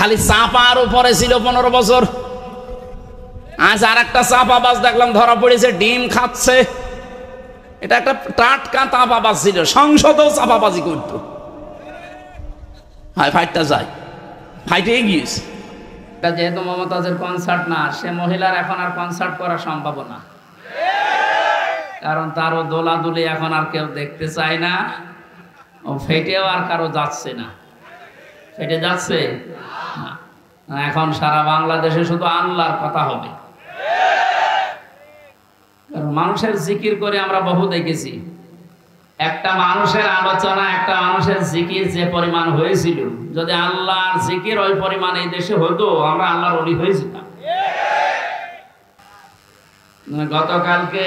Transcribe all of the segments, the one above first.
খালি চাপার উপরে ছিল 15 বছর। আজ আর একটা চাপাবাজ দেখলাম ধরা পড়েছে, ডিম খাচ্ছে। এটা একটা টাটকা চাপাবাজ ছিল, সংসদেও চাপাবাজি করতো। হায় ফাইটটা যায়, ফাইটে গিয়েছে। যেহেতু মমতাজের কনসার্ট না, সে মহিলার এখন আর কনসার্ট করা সম্ভব না, কারণ তারও দোলাদুলি এখন আর কেউ দেখতে চায় না। ও ফেটেও আর কারো যাচ্ছে না। ফেটে যাচ্ছে না। এখন সারা বাংলাদেশে শুধু আল্লাহর কথা হবে। কারণ মানুষের জিকির করে আমরা বহু দেখেছি, একটা মানুষের আলোচনা, একটা মানুষের জিকির যে পরিমাণ হয়েছিল, যদি আল্লাহর জিকির ওই পরিমাণ এই দেশে হতো, আমরা আল্লাহর ওলি হয়েছিলাম। গতকালকে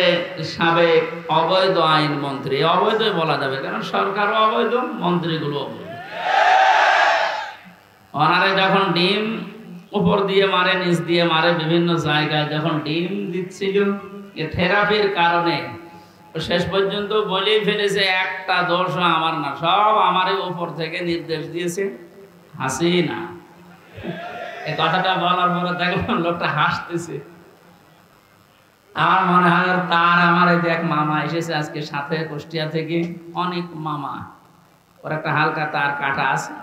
সাবেক অবৈধ আইন মন্ত্রী, অবৈধ বলা যাবে কারণ সরকারও অবৈধ, মন্ত্রীগুলো অবৈধ, ওনারে যখন ডিম উপর দিয়ে মারে, নিচ দিয়ে মারে, বিভিন্ন জায়গায় যখন ডিম দিচ্ছিল, থেরাপির কারণে শেষ পর্যন্ত বলেই ফেলেছে, একটা দোষও আমার না, সব আমারই উপর থেকে নির্দেশ দিয়েছে হাসিনা। এই কথাটা বলার পরে দেখলাম লোকটা হাসতেছে। আমার মনে হয় তার আমার এই যে এক মামা এসেছে আজকে সাথে কুষ্টিয়া থেকে, অনেক মামা, ওর একটা হালকা তার কাটা আছে।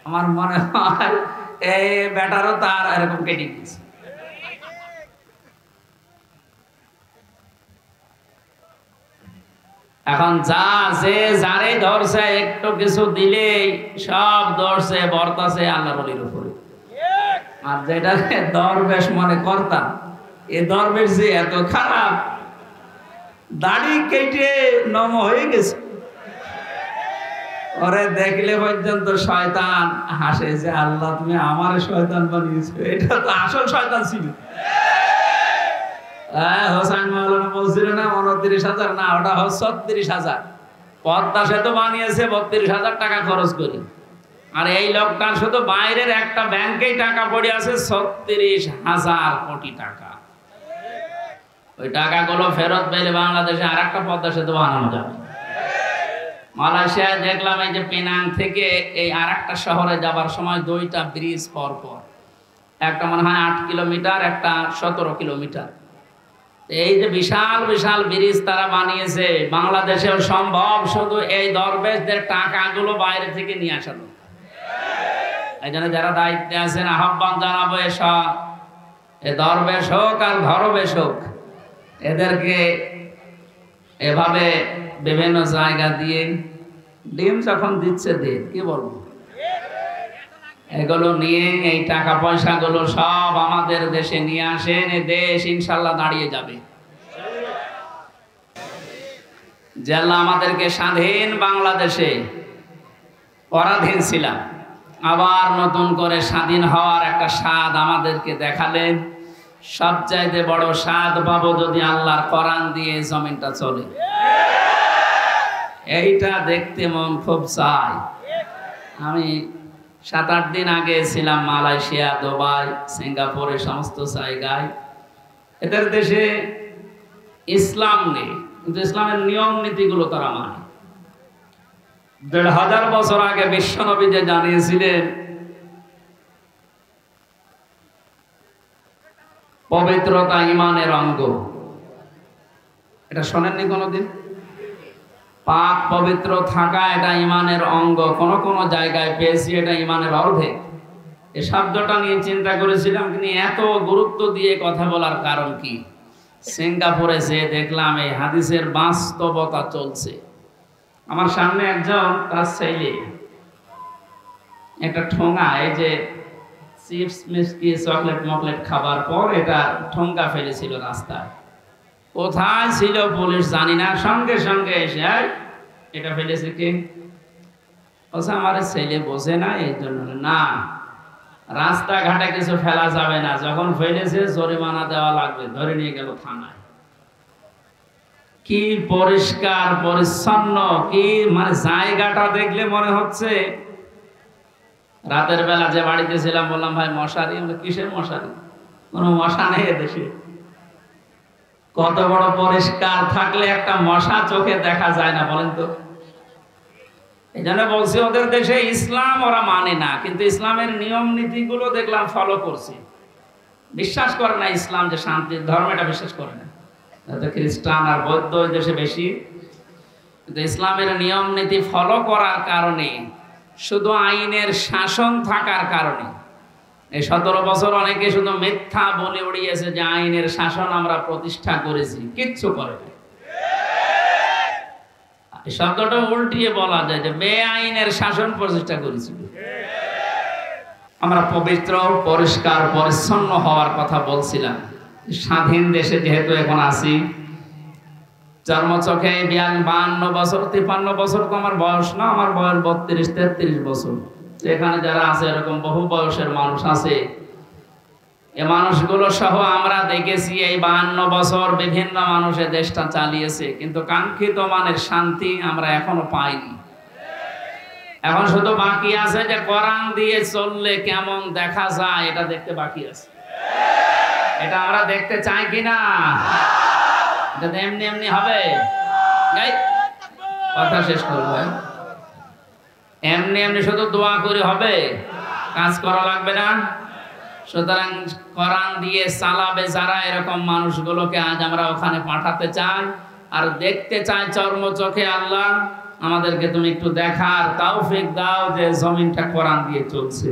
আমার মনে হয় এই বেটারও তার এরকম কেটে গেছে। এখন যা যে যারে ধরছে, একটু কিছু দিলেই সব ধরছে, বর্তাছে আল্লাহর ওলির উপরে। আর যেটাকে দরবেশ মনে করতাম, এ দরবেশ যে এত খারাপ, দাড়ি কেটে নম হয়ে গেছে। ওরে দেখলে পর্যন্ত শয়তান হাসে যে আল্লাহ তুমি আমার শয়তান বানিয়েছো। এটা তো আসল শয়তান ছিল। হোসেন মাওলানা বলছিল না 29,000, না ওটা 36,000। পদ্মা সেতু বানিয়েছে 32,000 টাকা খরচ করি। আর এই লোকটার শুধু বাইরের একটা ব্যাংকেই টাকা পড়ে আছে 36,000 কোটি টাকা। ওই টাকাগুলো ফেরত পেলে বাংলাদেশে আর একটা পদ্মা সেতু বানানো যাবে। মালয়েশিয়ায় দেখলাম এই যে পেনাং থেকে এই আর একটা শহরে যাবার সময় 2টা ব্রিজ পর পর, একটা মনে হয় 8 কিলোমিটার, একটা 17 কিলোমিটার। এই যে বিশাল বিশাল ব্রিজ তারা বানিয়েছে, বাংলাদেশেও সম্ভব শুধু এই দরবেশদের টাকাগুলো বাইরে থেকে নিয়ে আসানো। এই জন্য যারা দায়িত্বে আছেন আহ্বান জানাবো, এসব এ দরবেশ হোক আর ধরবেশ হোক, এদেরকে এভাবে বিভিন্ন জায়গা দিয়ে ডিম যখন দিচ্ছে দিন, কি বলবো, এগুলো নিয়ে এই টাকা পয়সাগুলো সব আমাদের দেশে নিয়ে আসেন, এই দেশ ইনশাল্লাহ দাঁড়িয়ে যাবে। যে আল্লাহ আমাদেরকে স্বাধীন বাংলাদেশে পরাধীন ছিলাম, আবার নতুন করে স্বাধীন হওয়ার একটা স্বাদ আমাদেরকে দেখালেন। সবচাইতে বড় স্বাদ পাবো যদি আল্লাহর কোরআন দিয়ে জমিনটা চলে। এইটা দেখতে মন খুব চায়। আমি 7-8 দিন আগে ছিলাম মালয়েশিয়া, দুবাই, সিঙ্গাপুরে, সমস্ত জায়গায়। এদের দেশে ইসলাম নেই, কিন্তু ইসলামের নিয়ম নীতিগুলো তারা মানে। 1,500 বছর আগে বিশ্বনবী যে জানিয়েছিলেন পবিত্রতা ঈমানের অঙ্গ, এটা শোনেননি কোনোদিন? পাক পবিত্র থাকা এটা ঈমানের অঙ্গ। কোন কোন জায়গায় পেয়েছি এটা ঈমানের অর্ধেক। এই শব্দটা নিয়ে চিন্তা করেছিলাম, কিন্তু এত গুরুত্ব দিয়ে কথা বলার কারণ কি? সিঙ্গাপুরে যে দেখলাম এই হাদিসের বাস্তবতা চলছে। আমার সামনে একজন তার ছেলে একটা ঠোঙা, এই যে চিপস মিষ্টি চকলেট মকলেট খাবার পর এটা ঠোঙ্গা ফেলেছিল রাস্তায়। কোথায় ছিল পুলিশ জানি না, সঙ্গে সঙ্গে এসে এটা ফেলেছে কে? বলছে আমার ছেলে বোঝে না, এই জন্য। না, রাস্তাঘাটে কিছু ফেলা যাবে না, যখন ফেলেছে জরিমানা দেওয়া লাগবে। ধরে নিয়ে গেল থানায়। কি পরিষ্কার পরিচ্ছন্ন, কি মানে জায়গাটা দেখলে মনে হচ্ছে। রাতের বেলা যে বাড়িতে ছিলাম বললাম ভাই মশারি, কিসের মশারি? কোনো মশা নেই এদেশে। কত বড় পরিষ্কার থাকলে একটা মশা চোখে দেখা যায় না বলেন তো? এই জন্য বলছি ওদের দেশে ইসলাম ওরা মানে না, কিন্তু ইসলামের নিয়ম নীতিগুলো দেখলাম ফলো করছে। বিশ্বাস করে না ইসলাম যে শান্তির ধর্ম, এটা বিশ্বাস করে না। খ্রিস্টান আর বৌদ্ধ ওই দেশে বেশি, কিন্তু ইসলামের নিয়ম নীতি ফলো করার কারণে, শুধু আইনের শাসন থাকার কারণে, এই 17 বছর অনেকে শুধু মিথ্যা বলে উড়িয়েছে যে আইনের শাসন আমরা প্রতিষ্ঠা করেছি, কিচ্ছু করে না। এই শব্দটা উল্টিয়ে বলা যায় যে বেআইনের শাসন প্রতিষ্ঠা করেছিল। আমরা পবিত্র, পরিষ্কার, পরিচ্ছন্ন হওয়ার কথা বলছিলাম। স্বাধীন দেশে যেহেতু এখন আছি, চর্মচোখে 52 বছর 53 বছর তো আমার বয়স না, আমার বয়স 32-33 বছর। এখানে যারা আছে এরকম বহু বয়সের মানুষ আছে, এ মানুষগুলো সহ আমরা দেখেছি এই 52 বছর বিভিন্ন মানুষের দেশটা চালিয়েছে, কিন্তু কাঙ্ক্ষিত মানের শান্তি আমরা এখনো পাইনি। এখন শুধু বাকি আছে যে কোরআন দিয়ে চললে কেমন দেখা যায়, এটা দেখতে বাকি আছে। এটা আমরা দেখতে চাই কিনা? এটা এমনি এমনি হবে? কথা শেষ করবো। এমনি এমনি শুধু দোয়া করে হবে? কাজ করা লাগবে না? সুতরাং কোরআন দিয়ে চালাবে যারা, এরকম মানুষগুলোকে আজ আমরা ওখানে পাঠাতে চাই আর দেখতে চাই চর্মচোখে। আল্লাহ আমাদেরকে তুমি একটু দেখার তৌফিক দাও যে জমিনটা কোরআন দিয়ে চলছে।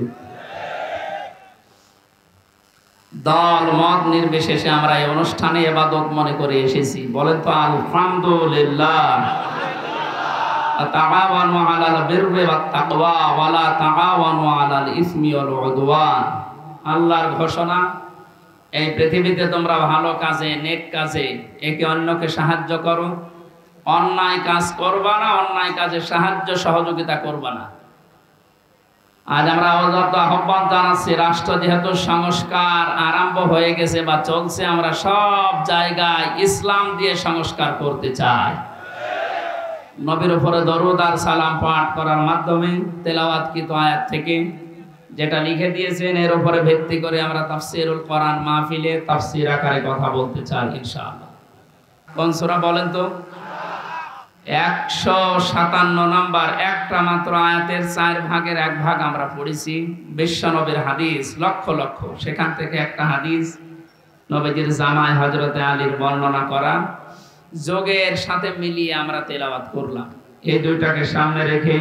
দল মত নির্বিশেষে আমরা এই অনুষ্ঠানে ইবাদত মনে করে এসেছি। বলেন তো আলহামদুলিল্লাহ। তাআওয়ানু আলাল বিররি ওয়াত তাকওয়া ওয়া লা তাআওয়ানু আলাল ইসমি ওয়াল উদওয়ান। আল্লাহর ঘোষণা, এই পৃথিবীতে তোমরা ভালো কাজে, নেক কাজে একে অন্যকে সাহায্য করো, অন্যায় কাজ করবা না, অন্যায় কাজে সাহায্য সহযোগিতা করবা না। আজ আমরা আহ্বান জানাচ্ছি, রাষ্ট্র যেহেতু সংস্কার আরম্ভ হয়ে গেছে বা চলছে, আমরা সব জায়গায় ইসলাম দিয়ে সংস্কার করতে চাই। নবীর উপরে দরুদ আর সালাম পাঠ করার মাধ্যমে তেলাওয়াতকৃত আয়াত থেকে যেটা লিখে দিয়েছেন, এর উপরে ভিত্তি করে আমরা তাফসীরুল কোরআন মাহফিলে তাফসীর আকারে কথা বলতে চাই ইনশাআল্লাহ। কোন সূরা বলেন তো? 157 নম্বর, একটা মাত্র আয়াতের 4 ভাগের 1 ভাগ আমরা পড়েছি। বিশ্বনবীর হাদিস লক্ষ লক্ষ, সেখান থেকে একটা হাদিস নবীজির জামাই হযরতে আলীর বর্ণনা করা, যোগের সাথে মিলিয়ে আমরা তেলাওয়াত করলাম। এই দুইটাকে সামনে রেখে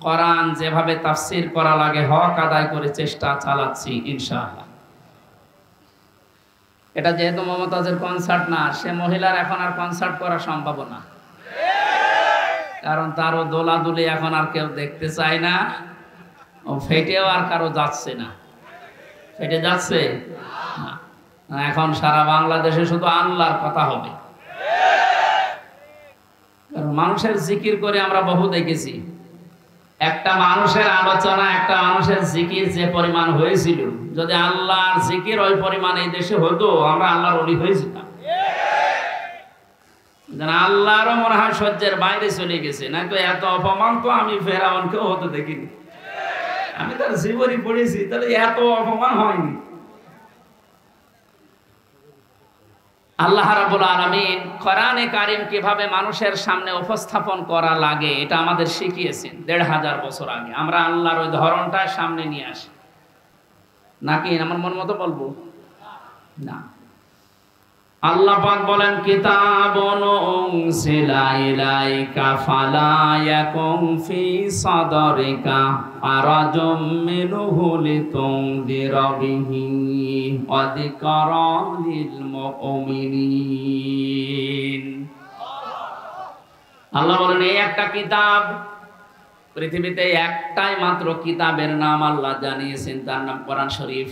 কোরআন যেভাবে তাফসীর করা লাগে হক আদায় করে চেষ্টা চালাচ্ছি ইনশাআল্লাহ। এটা যেহেতু মমতাজের কনসার্ট না, সে মহিলার এখন আর কনসার্ট করা সম্ভব না, কারণ তারও দোলাদুলি এখন আর কেউ দেখতে চায় না, ও ফেটেও আর কারো যাচ্ছে না। ফেটে যাচ্ছে না, এখন সারা বাংলাদেশে শুধু আল্লাহর কথা হবে। কারণ মানুষের জিকির করে আমরা বহু দেখেছি, একটা মানুষের আলোচনা, একটা মানুষের জিকির যে পরিমাণ হয়েছিল, যদি আল্লাহর জিকির ওই পরিমাণ এই দেশে হতো, আমরা আল্লাহর ওলি হয়ে যেতাম। আল্লাহরও মনে হয় সহ্যের বাইরে চলে গেছে, না তো এত অপমান তো আমি ফেরাউনকেও হতে দেখিনি। আমি তার জীবনী পড়েছি, তাহলে এত অপমান হয়নি। আল্লাহ রাব্বুল আলামিন কোরআনে কারীম কিভাবে মানুষের সামনে উপস্থাপন করা লাগে এটা আমাদের শিখিয়েছেন 1500 বছর আগে। আমরা আল্লাহর ওই ধরনটা সামনে নিয়ে আসি, নাকি আমার মন মতো বলবো না। আল্লাহ পাক বলেন, কিতাবুন উনসিলা ইলাইকা ফালা ইয়াকুম ফি সাদরিকা হারাজুম মিনহু লিতুনদিরা বিহি ওয়া যিকরা লিল মুমিনিন। আল্লাহ বলেন, এই একটা কিতাব, পৃথিবীতে একটাই মাত্র কিতাবের নাম আল্লাহ জানিয়েছেন, তার নাম কোরআন শরীফ।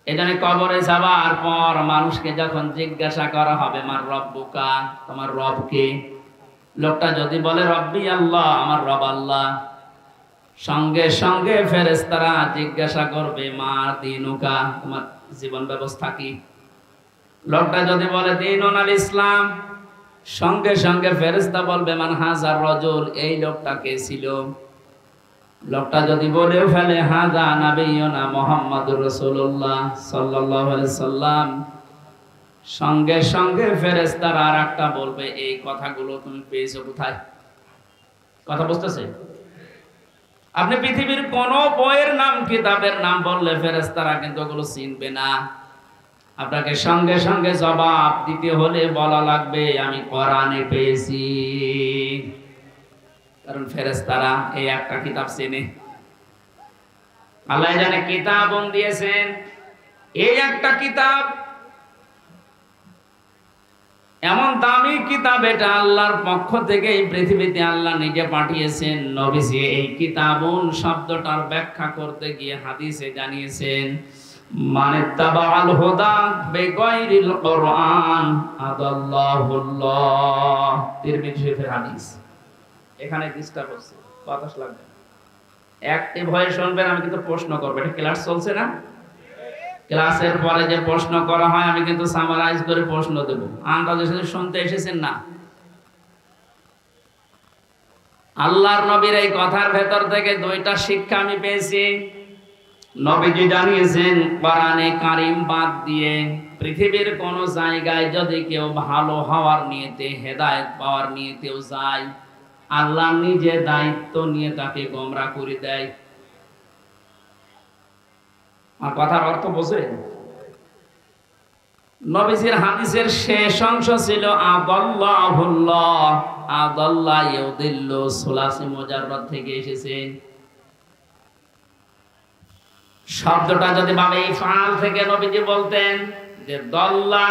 এখানে কবরে যাবার পর মানুষকে যখন জিজ্ঞাসা করা হবে, মার রব্বুকা, তোমার রব কে? লোকটা যদি বলে রব্বি আল্লাহ, আমার রব আল্লাহ, সঙ্গে সঙ্গে ফেরেশতারা জিজ্ঞাসা করবে মা দীনুকা, তোমার জীবন ব্যবস্থা কি? লোকটা যদি বলে দীনুন আল ইসলাম, সঙ্গে সঙ্গে ফেরেশতা বলবে মান হাজার রজুল, এই লোকটা কে ছিল? লোকটা যদি বলেও ফেলে হাজা নাবিয়ুনা মুহাম্মাদুর রাসূলুল্লাহ সাল্লাল্লাহু আলাইহি সাল্লাম, সঙ্গে সঙ্গে ফেরেশতারা আরেকটা বলবে এই কথাগুলো তুমি পেয়েছো কোথায়? কথা বুঝতেছে? আপনি পৃথিবীর কোন বইয়ের নাম, কিতাবের নাম বললে ফেরেশতারা কিন্তু ওগুলো চিনবে না। আপনাকে সঙ্গে সঙ্গে জবাব দিতে হলে বলা লাগবে আমি কোরআনে পেয়েছি, কারণ ফেরেশতারা এই একটা কিতাব চেনে। আল্লাহ জানে কিতাব দিয়েছেন, এই একটা কিতাব এমন দামি কিতাব, এটা আল্লাহর পক্ষ থেকে এই পৃথিবীতে আল্লাহ নিজে পাঠিয়েছেন। নবীজি এই কিতাবুন শব্দটার ব্যাখ্যা করতে গিয়ে হাদিসে জানিয়েছেন, মানে তাবাল হুদা বিগাইরিল কোরআন আদাল্লাহুল্লাহ। তিরমিজি শরীফের হাদিস। এখানে ডিস্টার্ব হচ্ছে, বাতাস লাগবে, অ্যাক্টিভ হয়ে শুনবেন। আমি কিন্তু প্রশ্ন করব, এটা ক্লাস চলছে না? ক্লাসের পরে যে প্রশ্ন করা হয় আমি কিন্তু সামারাইজ করে প্রশ্ন দেব। আন্দাজে শুধু শুনতে এসেছেন না। আল্লাহর নবীর এই কথার ভেতর থেকে দুইটা শিক্ষা আমি পেয়েছি। নবীজি জানিয়েছেন কোরআনে কারীম বাদ দিয়ে পৃথিবীর কোন জায়গায় যদি কেউ ভালো হওয়ার নিয়তে, হেদায়েত পাওয়ার নিয়তেও যায়, আল্লাহ নিজে দায়িত্ব নিয়ে তাকে গোমরা করে দেয়। আর কথার অর্থ বোঝেন? নবীজির হাদিসের শেষ অংশ ছিল আদাল্লাহুল্লাহ, আদাল্লা ইউদিল্লু, সুলাসি মুজাররদ থেকে এসেছে। শব্দটা যদি বাবে ইফআল থেকে নবীজি বলতেন যে দল্লা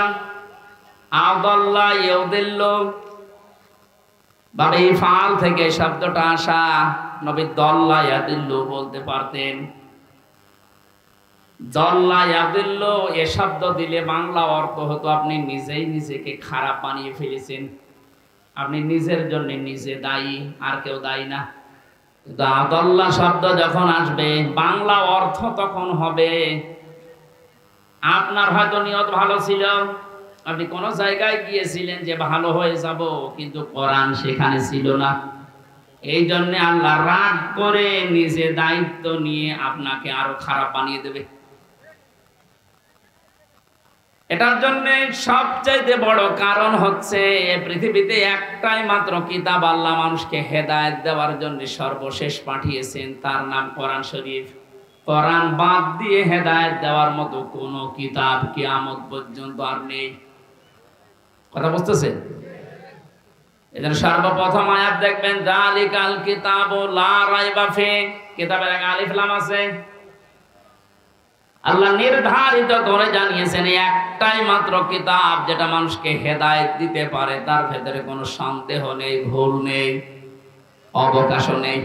আদাল্লা ইউদিল্লু, বাবে ইফআল থেকে শব্দটা আসা, নবী দল্লা ইয়াদিল্লু বলতে পারতেন। দল্লা ইয়াদিল্লু এ শব্দ দিলে বাংলা অর্থ হতো আপনি নিজেই নিজেকে খারাপ বানিয়ে ফেলেছেন, আপনি নিজের জন্য নিজে দায়ী, আর কেউ দায়ী না। কিন্তু আদাল্লা শব্দ যখন আসবে বাংলা অর্থ তখন হবে আপনার হয়তো নিয়ত ভালো ছিল, আপনি কোন জায়গায় গিয়েছিলেন যে ভালো হয়ে যাব, কিন্তু কোরআন সেখানে ছিল না। এই জন্য আল্লাহ রাগ করে নিজে দায়িত্ব নিয়ে আপনাকে আরো খারাপ বানিয়ে দেবে। এটার জন্য সবচাইতে বড় কারণ হচ্ছে পৃথিবীতে একটাই মাত্র কিতাব আল্লাহ মানুষকে হেদায়েত দেওয়ার জন্য সর্বশেষ পাঠিয়েছেন, তার নাম কোরআন শরীফ। কোরআন বাদ দিয়ে হেদায়েত দেওয়ার মতো কোন কিতাব কিয়ামত পর্যন্ত আর নেই। কথা বুঝতেছেন? এজন্য সর্বপ্রথম আয়াত দেখবেন যালিকাল কিতাবু লা রাইবা ফি, কিতাবের আগে আলিফ লাম আছে। আল্লাহ নির্ধারিত করে জানিয়েছেন একটাই মাত্র কিতাব যেটা মানুষকে হেদায়েত দিতে পারে, তার ভেতরে কোনো সন্দেহ নেই, ভুল নেই, অবকাশও নেই।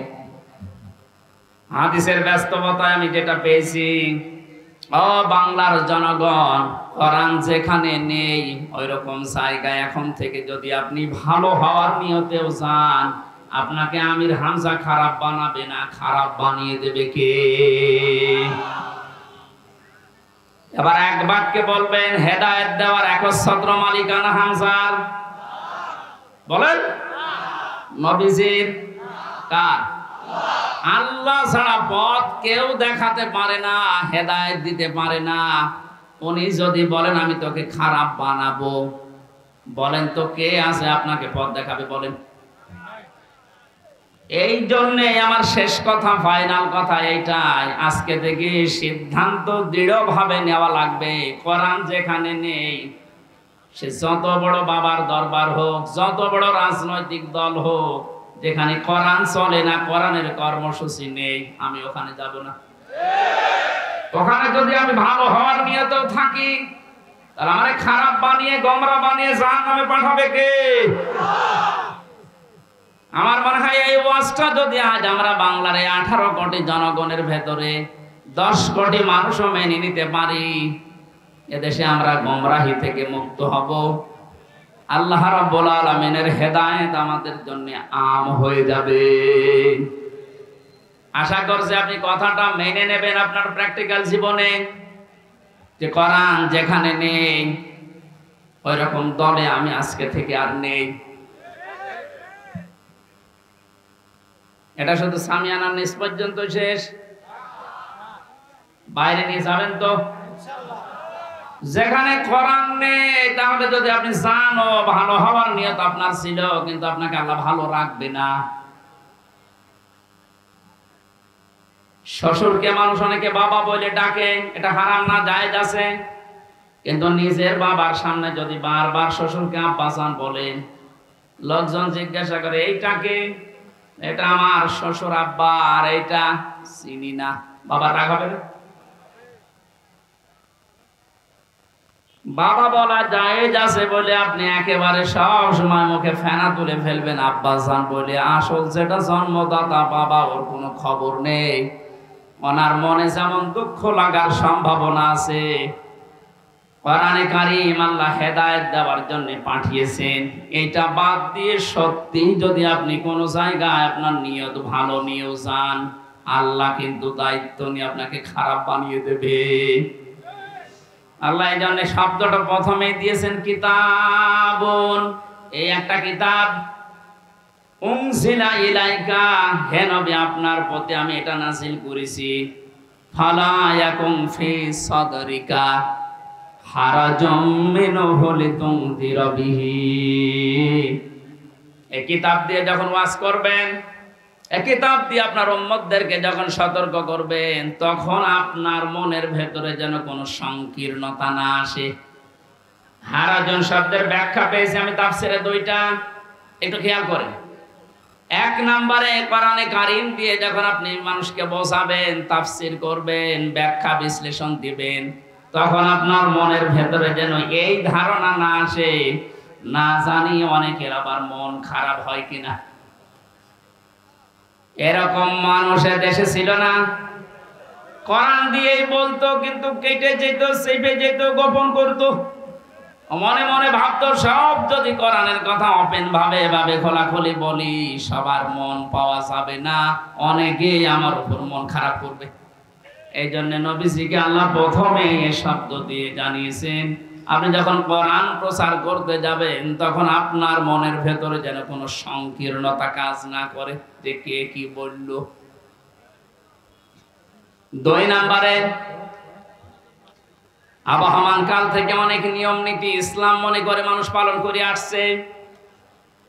হাদিসের ব্যস্ততায় আমি যেটা পেয়েছি, ও বাংলার জনগণ, কোরআন যেখানে নেই ওই রকম জায়গায় এখন থেকে যদি আপনি ভালো হওয়ার নিয়তেও যান, আপনাকে আমির হামজা খারাপ বানাবে না, খারাপ বানিয়ে দেবে কে? এবার এক বাক্যে বলবেন হেদায়েত দেওয়ার একচ্ছত্র মালিকানা হামজার? বলেন। নবীজির? কার? আল্লাহ ছাড়া পথ কেউ দেখাতে পারে না, হেদায়েত দিতে পারে না। উনি যদি বলেন আমি তোকে খারাপ বানাবো, বলেন তো কে আছে আপনাকে পথ দেখাবে? বলেন। এই জন্য আমার শেষ কথা, ফাইনাল কথা এইটাই, আজকে থেকে সিদ্ধান্ত দৃঢ়ভাবে নেওয়া লাগবে। কোরআন যেখানে নেই, সে যত বড় বাবার দরবার হোক, যত বড় রাজনৈতিক দল হোক, যেখানে কোরআন চলে না, কোরআনের কর্মসূচি নেই, আমি ওখানে যাব না। ওখানে যদি আমি ভালো হওয়ার নিয়তেও থাকি, তাহলে আমারে খারাপ বানিয়ে গোমরা বানিয়ে জাহান্নামে পাঠাবে কে? আমার মনে হয় এই ওয়াজটা যদি আজ আমরা বাংলার 18 কোটি জনগণের ভেতরে 10 কোটি মানুষও মেনে নিতে পারি, এদেশে আমরা গোমরাহি থেকে মুক্ত হব। আল্লাহ রাব্বুল আলামিনের হেদায়েত আমাদের জন্য আম হয়ে যাবে। আশা করছি আপনি কথাটা মেনে নেবেন আপনার প্র্যাকটিক্যাল জীবনে, যে কোরআন যেখানে নেই ওই রকম দলে আমি আজকে থেকে আর নেই। এটা শুধু সামিয়ানার নিচ পর্যন্ত শেষ, বাইরে নিয়ে যাবেন তো? যেখানে কোরআন নেই, তাহলে যদি আপনি জানো ভালো হওয়ার নিয়ত আপনার ছিল, কিন্তু আপনাকে আল্লাহ ভালো রাখবে না। শ্বশুরকে মানুষ অনেকে বাবা বলে ডাকে, এটা হারাম না, জায়েজ আছে। কিন্তু নিজের বাবার সামনে যদি বারবার শ্বশুরকে আব্বাজান বলেন, লোকজন জিজ্ঞাসা করে এইটাকে, এটা আমার শ্বশুর আব্বা, আর এইটা চিনি না, বাবা রাগ হবে না? বাবা বলা জায়েজ আছে বলে আপনি একেবারে সব সময় মুখে ফেনা তুলে ফেলবেন আব্বাজান বলে? আসল যেটা জন্মদাতা বাবা, ওর কোনো খবর নেই। ওনার মনে যেমন দুঃখ লাগার সম্ভাবনা আছে, কোরআনে কারীম আল্লাহ হেদায়েত দেওয়ার জন্য পাঠিয়েছেন। এটা বাদ দিয়ে সত্যি যদি আপনি কোন জায়গায় আপনার নিয়ত ভালো নিয়েও যান, আল্লাহ কিন্তু দায়িত্ব নিয়ে আপনাকে খারাপ বানিয়ে দেবে। আল্লাহ এই জন্য শব্দটা প্রথমেই দিয়েছেন কিতাবুন, এই একটা কিতাব। উনজিলা ইলাইকা, হে নবী আপনার প্রতি আমি এটা নাযিল করেছি। ফালা ইয়াকুম ফি সাদরিকা হারাজুম মিনহু লিতুনদিরা বিহি। এই কিতাব দিয়ে যখন ওয়াজ করবেন, এই কিতাব দিয়ে আপনার উম্মতদেরকে যখন সতর্ক করবেন, তখন আপনার মনের ভেতরে যেন কোনো সংকীর্ণতা না আসে। হারাজুন শব্দের ব্যাখ্যা পেয়েছি আমি তাফসীরে দুইটা, একটু খেয়াল করেন। এক নম্বরে কোরআনে কারীম দিয়ে যখন আপনি মানুষকে বোঝাবেন, তাফসীর করবেন, ব্যাখ্যা বিশ্লেষণ দিবেন, তখন আপনার মনের ভেতরে যেন এই ধারণা না আসে, না জানি অনেকের আবার মন খারাপ হয় কিনা। এরকম মানুষের দেশে ছিল না? কোরআন দিয়েই বলতো, কিন্তু কেটে যেত, চেপে যেত, গোপন করতো, মনে মনে ভাবতো সব যদি কোরআনের কথা ওপেন ভাবে খোলাখুলি বলি, সবার মন পাওয়া যাবে না, অনেকেই আমার উপর মন খারাপ করবে। এই জন্য নবীজিকে আল্লাহ প্রথমে এই শব্দ দিয়ে জানিয়েছেন, আপনি যখন কোরআন প্রচার করতে যাবেন, তখন আপনার মনের ভেতরে যেন কোনো সংকীর্ণতা কাজ না করে যে কে কি বলল। দুই নম্বরে, আবহমান কাল থেকে অনেক নিয়ম নীতি ইসলাম মনে করে মানুষ পালন করে আসছে।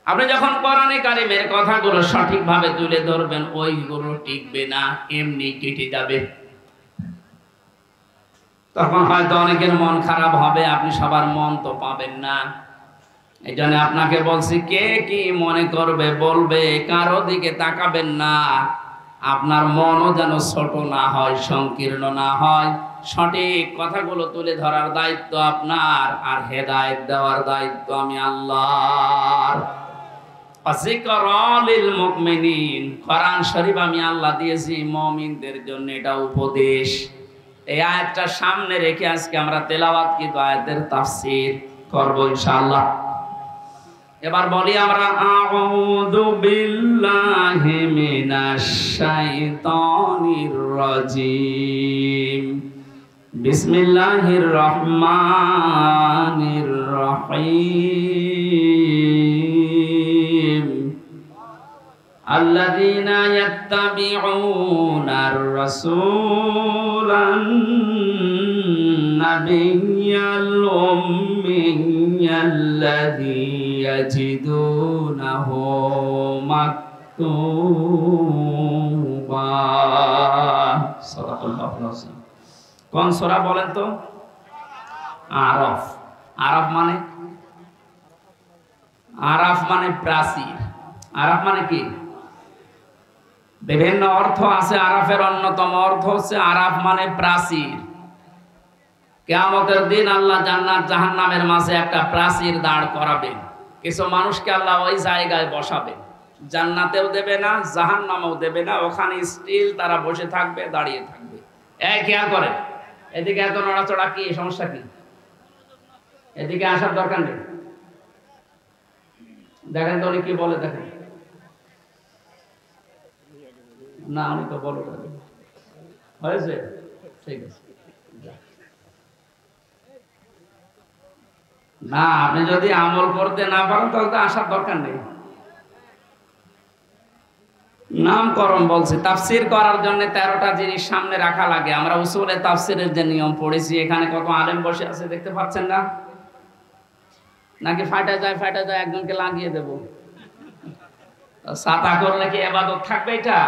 আপনি যখন কোরআনে কারীমের কথাগুলো সঠিকভাবে তুলে ধরবেন, ওইগুলো টিকবে না, এমনি কেটে যাবে। তখন হয়তো অনেকের মন খারাপ হবে, আপনি সবার মন তো পাবেন না। এই জন্য আপনাকে বলছি, কে কি মনে করবে বলবে, কারো দিকে তাকাবেন না। আপনার মনও যেন ছোট না হয়, সংকীর্ণ না হয়। সঠিক কথাগুলো তুলে ধরার দায়িত্ব আপনার, আর হেদায়েত দেওয়ার দায়িত্ব আমি আল্লাহর। যিকরা লিল মুমিনিন, কোরআন শরীফ আমি আল্লাহ দিয়েছি মুমিনদের জন্য, এটা উপদেশ। এই আয়াতটা সামনে রেখে আজকে আমরা তেলাওয়াত কিন্তু আয়াতের তাফসীর করব ইনশাআল্লাহ। এবার বলি আমরা, আউযু বিল্লাহি মিনাশ শাইতানির রাজীম, বিসমিল্লাহির রহমানির রহিম। আল্লাযীনা ইয়াত্তাবিউনার রাসূলান নাবিয়্যাল উম্মিয়্যাল্লাযী ইয়াজিদুনাহু মাকতুবা। সাল্লাল্লাহু আলাইহি ওয়াসাল্লাম। কোন সূরা বলেন তো? আরাফ। আরাফ মানে, আরাফ মানে প্রাচীর। আরাফ মানে কি? বিভিন্ন অর্থ আছে। আরাফের অন্যতম অর্থ হচ্ছে আরাফ মানে প্রাচীর। কিয়ামতের দিন আল্লাহ জান্নাত জাহান্নামের মাঝে একটা প্রাচীর দাঁড় করাবেন। কিছু মানুষকে আল্লাহ ওই জায়গায় বসাবে, জান্নাতেও দেবে না, জাহান্নামেও দেবে না, ওখানে স্টিল তারা বসে থাকবে, দাঁড়িয়ে থাকবে। এই খেয়াল করেন, এদিকে এত নড়াচড়া কি, সমস্যা কি? এদিকে আসার দরকার নেই। দেখেন তো উনি কি বলে, দেখেন না, উনি তো বলো হয়েছে, ঠিক আছে। না, আপনি যদি আমল করতে না পারেন তাহলে তো আসার দরকার নেই। নামকরণ বলছে, তাফসীর করার জন্য 13টা জিনিস সামনে রাখা লাগে। আমরা উসুলে তাফসীরের যে নিয়ম পড়েছি, এখানে কত আলেম বসে আছে দেখতে পাচ্ছেন না? নাকি ফাটা যায় একজনকে লাগিয়ে দেব? ছাতা করলে কি ইবাদত থাকবে? এটা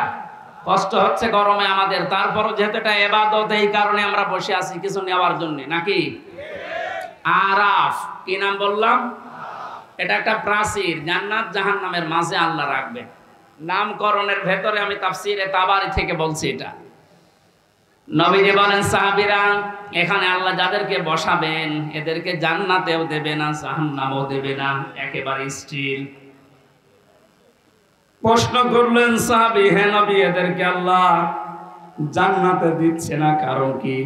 কষ্ট হচ্ছে গরমে আমাদের, তারপরও যেহেতু এটা ইবাদত, এই কারণে আমরা বসে আছি কিছু নেওয়ার জন্য, নাকি? আরাফ, কি নাম বললাম? এটা একটা প্রাচীর, জান্নাত জাহান্নামের মাঝে আল্লাহ রাখবে। নামকরণের ভেতরে আমি তাফসিরে তাবারি থেকে বলছি এটা। নবীজি বলেন, সাহাবীরা, এখানে আল্লাহ যাদেরকে বসাবেন এদেরকে জান্নাতেও দেবে না, জাহান্নামেও দেবে না, একেবারে স্টিল। প্রশ্ন করলেন সাহাবী, হে নবী, এদেরকে আল্লাহ জান্নাতে দিচ্ছে না, কারণ কি?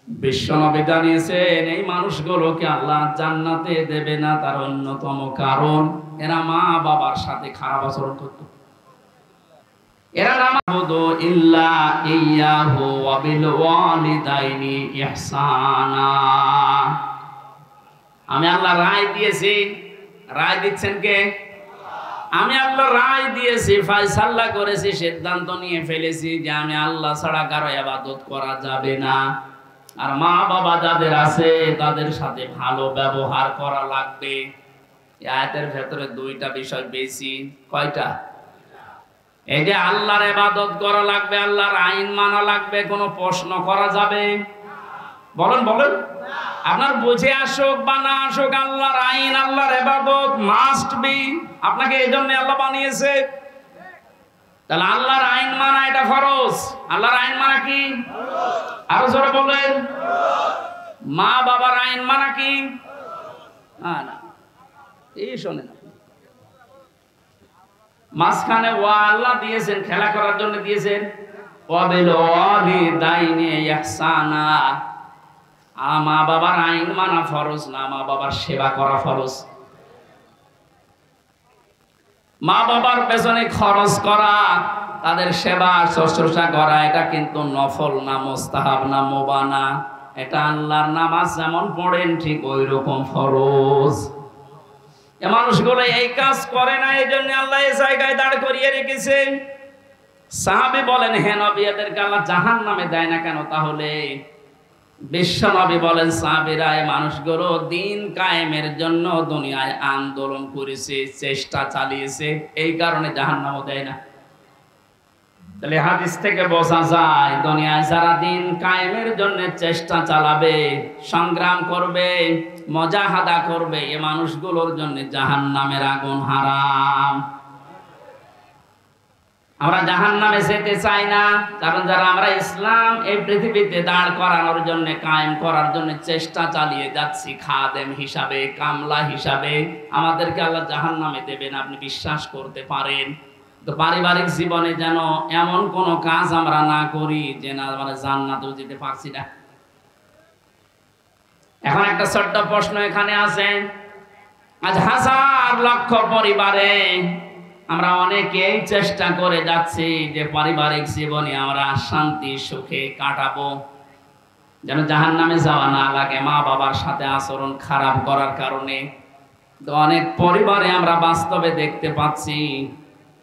বিশ্ব নবী জানিয়েছেন, এই মানুষগুলোকে আল্লাহ জান্নাতে দেবে না, তার অন্যতম কারণ এরা মা বাবার সাথে খারাপ আচরণ করত। এরা নামাবুদু ইল্লা ইয়াহু ওয়া বিল ওয়ালিদাইনি ইহসানা। আমি আল্লাহ রায় দিয়েছি, রায় দিচ্ছেন কে? আমি আল্লাহ রায় দিয়েছি, ফয়সালা করেছি, সিদ্ধান্ত নিয়ে ফেলেছি যে আমি আল্লাহ ছাড়া কারো ইবাদত করা যাবে না, আর মা বাবা যাদের আছে তাদের সাথে ভালো ব্যবহার করা লাগবে। এই আয়াতের ভেতরে দুইটা বিষয় বেশি। কয়টা? এই যে আল্লাহর ইবাদত করা লাগবে, আল্লাহর আইন মানা লাগবে, কোনো প্রশ্ন করা যাবে? বলেন বলেন। আপনার বুঝে আসুক বা না আসুক, আল্লাহর আইন, আল্লাহর ইবাদত মাস্ট বি। আপনাকে এই জন্য আল্লাহ বানিয়েছে। তাহলে আল্লাহর আইন মানা এটা ফরজ। আল্লাহর আইন মানা কি? আরো জোরে বলেন। মা বাবার আইন মানা কি? না, এই শোনেন, মাঝখানে ওয়া আল্লাহ দিয়েছেন, খেলা করার জন্য দিয়েছেন। ওয়া বিল ওয়ালিদাইনি ইহসানা। মা বাবার আইন মানা ফরজ না, মা বাবার সেবা করা ফরজ। মা বাবার পেছনে খরচ করা, তাদের সেবা শুশ্রূষা করা, এটা কিন্তু নফল না, মুস্তাহাব না, মুবাহ না। এটা আল্লাহর নামাজ যেমন পড়েন ঠিক ওই রকম ফরজ। এই মানুষগুলো এই কাজ করে না, এই জন্য আল্লাহ এই জায়গায় দাঁড় করিয়ে রেখেছে। সাহাবী বলেন, হে নবী, এদেরকে আল্লাহ জাহান্নামে দেয় না কেন? তাহলে বিশ্ব নবী বলেন, সাহাবীরা, এই মানুষগুলো দিন কায়েমের জন্য দুনিয়ায় আন্দোলন করেছে, চেষ্টা চালিয়েছে, এই কারণে জাহান্নামও দেয় না। তাহলে হাদিস থেকে বোঝা যায়, দুনিয়ায় যারা দিন কায়েমের জন্য চেষ্টা চালাবে, সংগ্রাম করবে, মুজাহাদা করবে, এই মানুষগুলোর জন্য জাহান্নামের আগুন হারাম। আমরা জাহান্নামে যেতে চাই না, কারণ যারা আমরা ইসলাম এই পৃথিবীতে দাঁড় করানোর জন্য, কায়েম করার জন্য চেষ্টা চালিয়ে যাচ্ছি, খাদেম হিসাবে, কামলা হিসাবে, আমাদেরকে আল্লাহ জাহান্নামে দেবেন, আপনি বিশ্বাস করতে পারেন। তো পারিবারিক জীবনে যেন এমন কোন কাজ আমরা না করি যে না আমরা জান্নাতেও যেতে পারছি না। এখন একটা ছোট্ট প্রশ্ন এখানে আছে, আজ হাজার লক্ষ পরিবারে আমরা অনেকেই চেষ্টা করে যাচ্ছি যে পারিবারিক জীবনে আমরা শান্তি সুখে কাটাবো, যেন জাহান্নামে যাওয়া না লাগে মা বাবার সাথে আচরণ খারাপ করার কারণে। তো অনেক পরিবারে আমরা বাস্তবে দেখতে পাচ্ছি,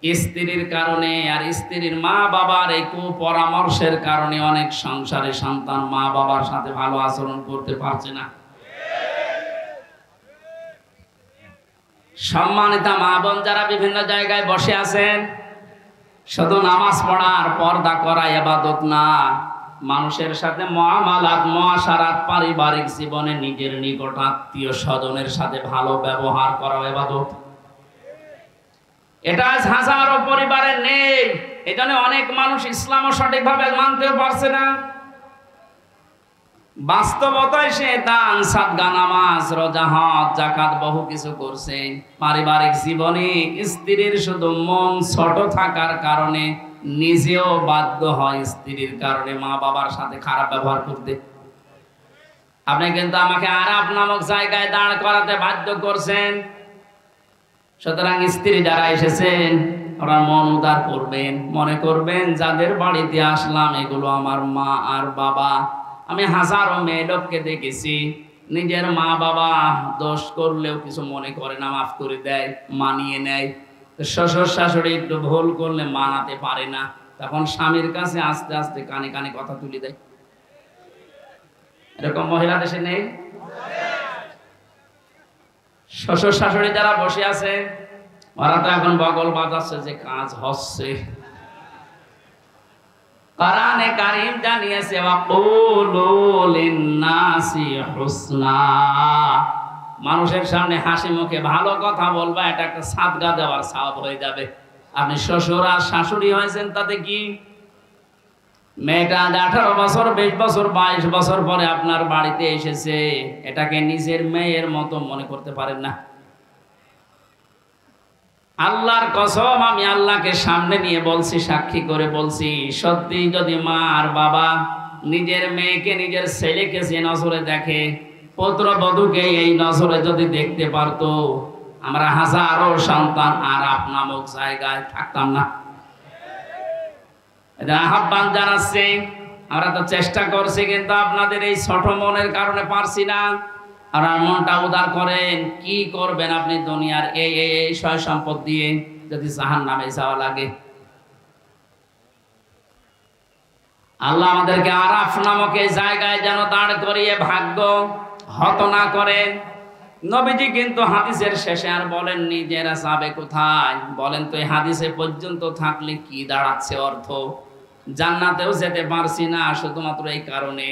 স্ত্রীর কারণে আর স্ত্রীর মা বাবার এই কুপরামর্শের কারণে অনেক সংসারে সন্তান মা বাবার সাথে ভালো আচরণ করতে পারছে না। সম্মানিতা মা বোন যারা বিভিন্ন জায়গায় বসে আছেন, শুধু নামাজ পড়া আর পর্দা করা ইবাদত না, মানুষের সাথে মুআমালাত, মুআশারাত, পারিবারিক জীবনে নিজের নিকট আত্মীয় স্বজনের সাথে ভালো ব্যবহার করা ইবাদত। এটা আজ হাজারো পরিবারে নেই। এজন্য অনেক মানুষ ইসলামও সঠিকভাবে মানতেও পারছে না। বাস্তবতায় সে দান, সাদকা, নামাজ, রোজা, হজ, যাকাত বহু কিছু করছে, পারিবারিক জীবনে স্ত্রীর শুধু মন ছোট থাকার কারণে নিজেও বাধ্য হয় স্ত্রীর কারণে মা বাবার সাথে খারাপ ব্যবহার করতে। আপনি কিন্তু আমাকে আরাফ নামক জায়গায় দাঁড় করাতে বাধ্য করছেন। সুতরাং স্ত্রী যারা এসেছেন ওরা মন উদার করবেন, মনে করবেন যাদের বাড়িতে আসলাম এগুলো আমার মা আর বাবা। আমি হাজারো মেয়ে লোককে দেখেছি, নিজের মা বাবা দোষ করলেও কিছু মনে করে না, মাফ করে দেয়, মানিয়ে নেয়। শ্বশুর শাশুড়ি একটু ভুল করলে মানাতে পারে না, তখন স্বামীর কাছে আস্তে আস্তে কানে কানে কথা তুলে দেয়। এরকম মহিলা দেশে নেই? শ্বশুর শাশুড়ি যারা বসে আছে ওরা তো এখন বগল বাজাচ্ছে যে কাজ হচ্ছে। কোরআনে কারীম জানিয়েছে ওয়াকুলু লিন-নাসি হুসনা, মানুষের সামনে হাসি মুখে ভালো কথা বলবা, এটা একটা সাদকা দেওয়ার সওয়াব হয়ে যাবে। আপনি শ্বশুর আর শাশুড়ি হয়েছেন তাতে কি? মেয়েটা 18 বছর 20 বছর 22 বছর পরে আপনার বাড়িতে এসেছে, এটাকে নিজের মেয়ের মতো মনে করতে পারেন না। আল্লাহর কসম, আমি আল্লাহকে সামনে নিয়ে বলছি, সাক্ষী করে বলছি, সত্যি যদি মা আর বাবা নিজের মেয়েকে নিজের ছেলেকে যে নজরে দেখে, পুত্রবধূকে এই নজরে যদি দেখতে পারতো, আমরা হাজারো সন্তান আর নামক জায়গায় থাকতাম না। আহ্বান জানাচ্ছি, আমরা তো চেষ্টা করছি, কিন্তু আপনাদের এই ছোট মনের কারণে পারছি না। আর মনটা উদার করেন, কি করবেন আপনি দুনিয়ার এই সয় সম্পদ দিয়ে যদি জাহান্নামে যাওয়া লাগে? আল্লাহ আমাদেরকে আরাফ নামক এই জায়গায় যেন দাঁড় করিয়ে ভাগ্য হত না করেন। নবীজি কিন্তু হাদিসের শেষে আর বলেননি যে এরা যাবে কোথায়। বলেন তো, এই হাদিসে পর্যন্ত থাকলে কি দাঁড়াচ্ছে অর্থ? জান্নাতেও যেতে পারছি না শুধুমাত্র এই কারণে,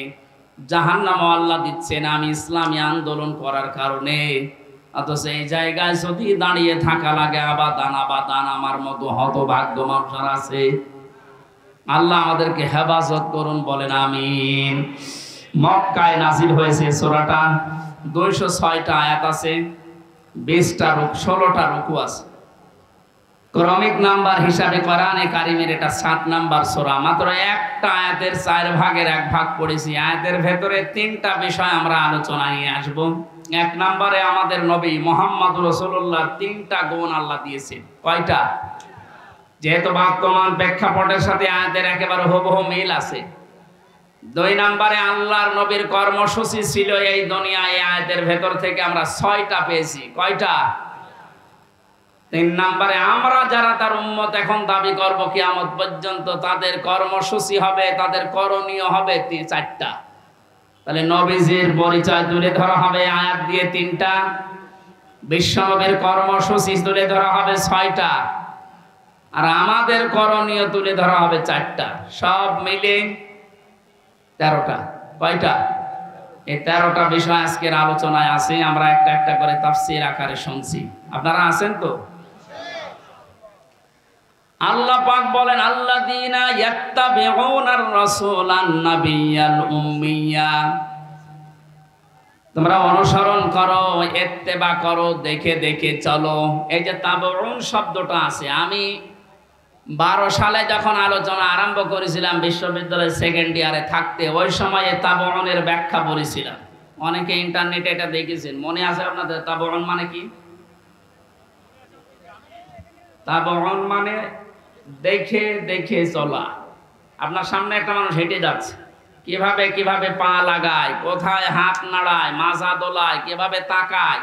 জাহান্নামও আল্লাহ দিচ্ছেন আমি ইসলামী আন্দোলন করার কারণে। অথচ এই জায়গায় যদি দাঁড়িয়ে থাকা লাগে আবাদান আবাদান, আমার মতো হতভাগ্য মানুষ আছে। আল্লাহ আমাদেরকে হেফাজত করুন, বলেন আমিন। মক্কায় নাজিল হয়েছে সূরাটা, 206টা আয়াত আছে, 16টা রুকু আছে। ক্রমিক নাম্বার হিসাবে কোরআনে কারিমের এটা 7 নাম্বার সূরা। মাত্র একটা আয়াতের 4 ভাগের 1 ভাগ পড়েছি। আয়াতের ভেতরে 3টা বিষয় আমরা আলোচনায় নিয়ে আসবো। 1 নম্বরে আমাদের নবী মুহাম্মদ রাসূলুল্লাহ 3টা গুণ আল্লাহ দিয়েছেন। কয়টা? যেহেতু বর্তমান প্রেক্ষাপটের সাথে আয়াতের একেবারে হুবহু মিল আছে। 2 নম্বরে আল্লাহর নবীর কর্মসূচি ছিল এই দুনিয়ায়, এই আয়াতের ভেতর থেকে আমরা 6টা পেয়েছি। কয়টা? 3 নম্বরে আমরা যারা তার উম্মত এখন দাবি করব কিয়ামত পর্যন্ত, তাদের কর্মসূচি হবে, তাদের করণীয় হবে 4টা। তাহলে নবীজির পরিচয় তুলে ধরা হবে আয়াত দিয়ে 3টা, বিশ্বনবীর কর্মসূচি তুলে ধরা হবে 6টা, আর আমাদের করণীয় তুলে ধরা হবে 4টা। সব মিলে 13টা। কয়টা? এই 13টা বিষয় আজকের আলোচনায় আছে। আমরা একটা একটা করে তাফসীর আকারে শুনছি। আপনারা আছেন তো? আল্লাহ পাক বলেন আল্লাযীনা ইয়াত্তাবিউনার রাসূলান নাবিয়্যাল উম্মিয়্যা, তোমরা অনুসরণ করো, ইত্তেবা করো, দেখে দেখে চলো। এই যে তাবউন শব্দটা আছে, আমি 12 সালে যখন আলোচনা আরম্ভ করেছিলাম বিশ্ববিদ্যালয়ের 2nd ইয়ারে থাকতে, ওই সময়ে তাবউনের ব্যাখ্যা পড়েছিলাম। অনেকে ইন্টারনেটে এটা দেখেছেন, মনে আছে আপনাদের? তাবউন মানে কি? তাবউন মানে দেখে দেখে চলা। আপনার সামনে একটা মানুষ হেঁটে যাচ্ছে, কিভাবে কিভাবে পা লাগায়, কোথায় হাত নাড়ায়, মাজা দোলায়, কিভাবে তাকায়,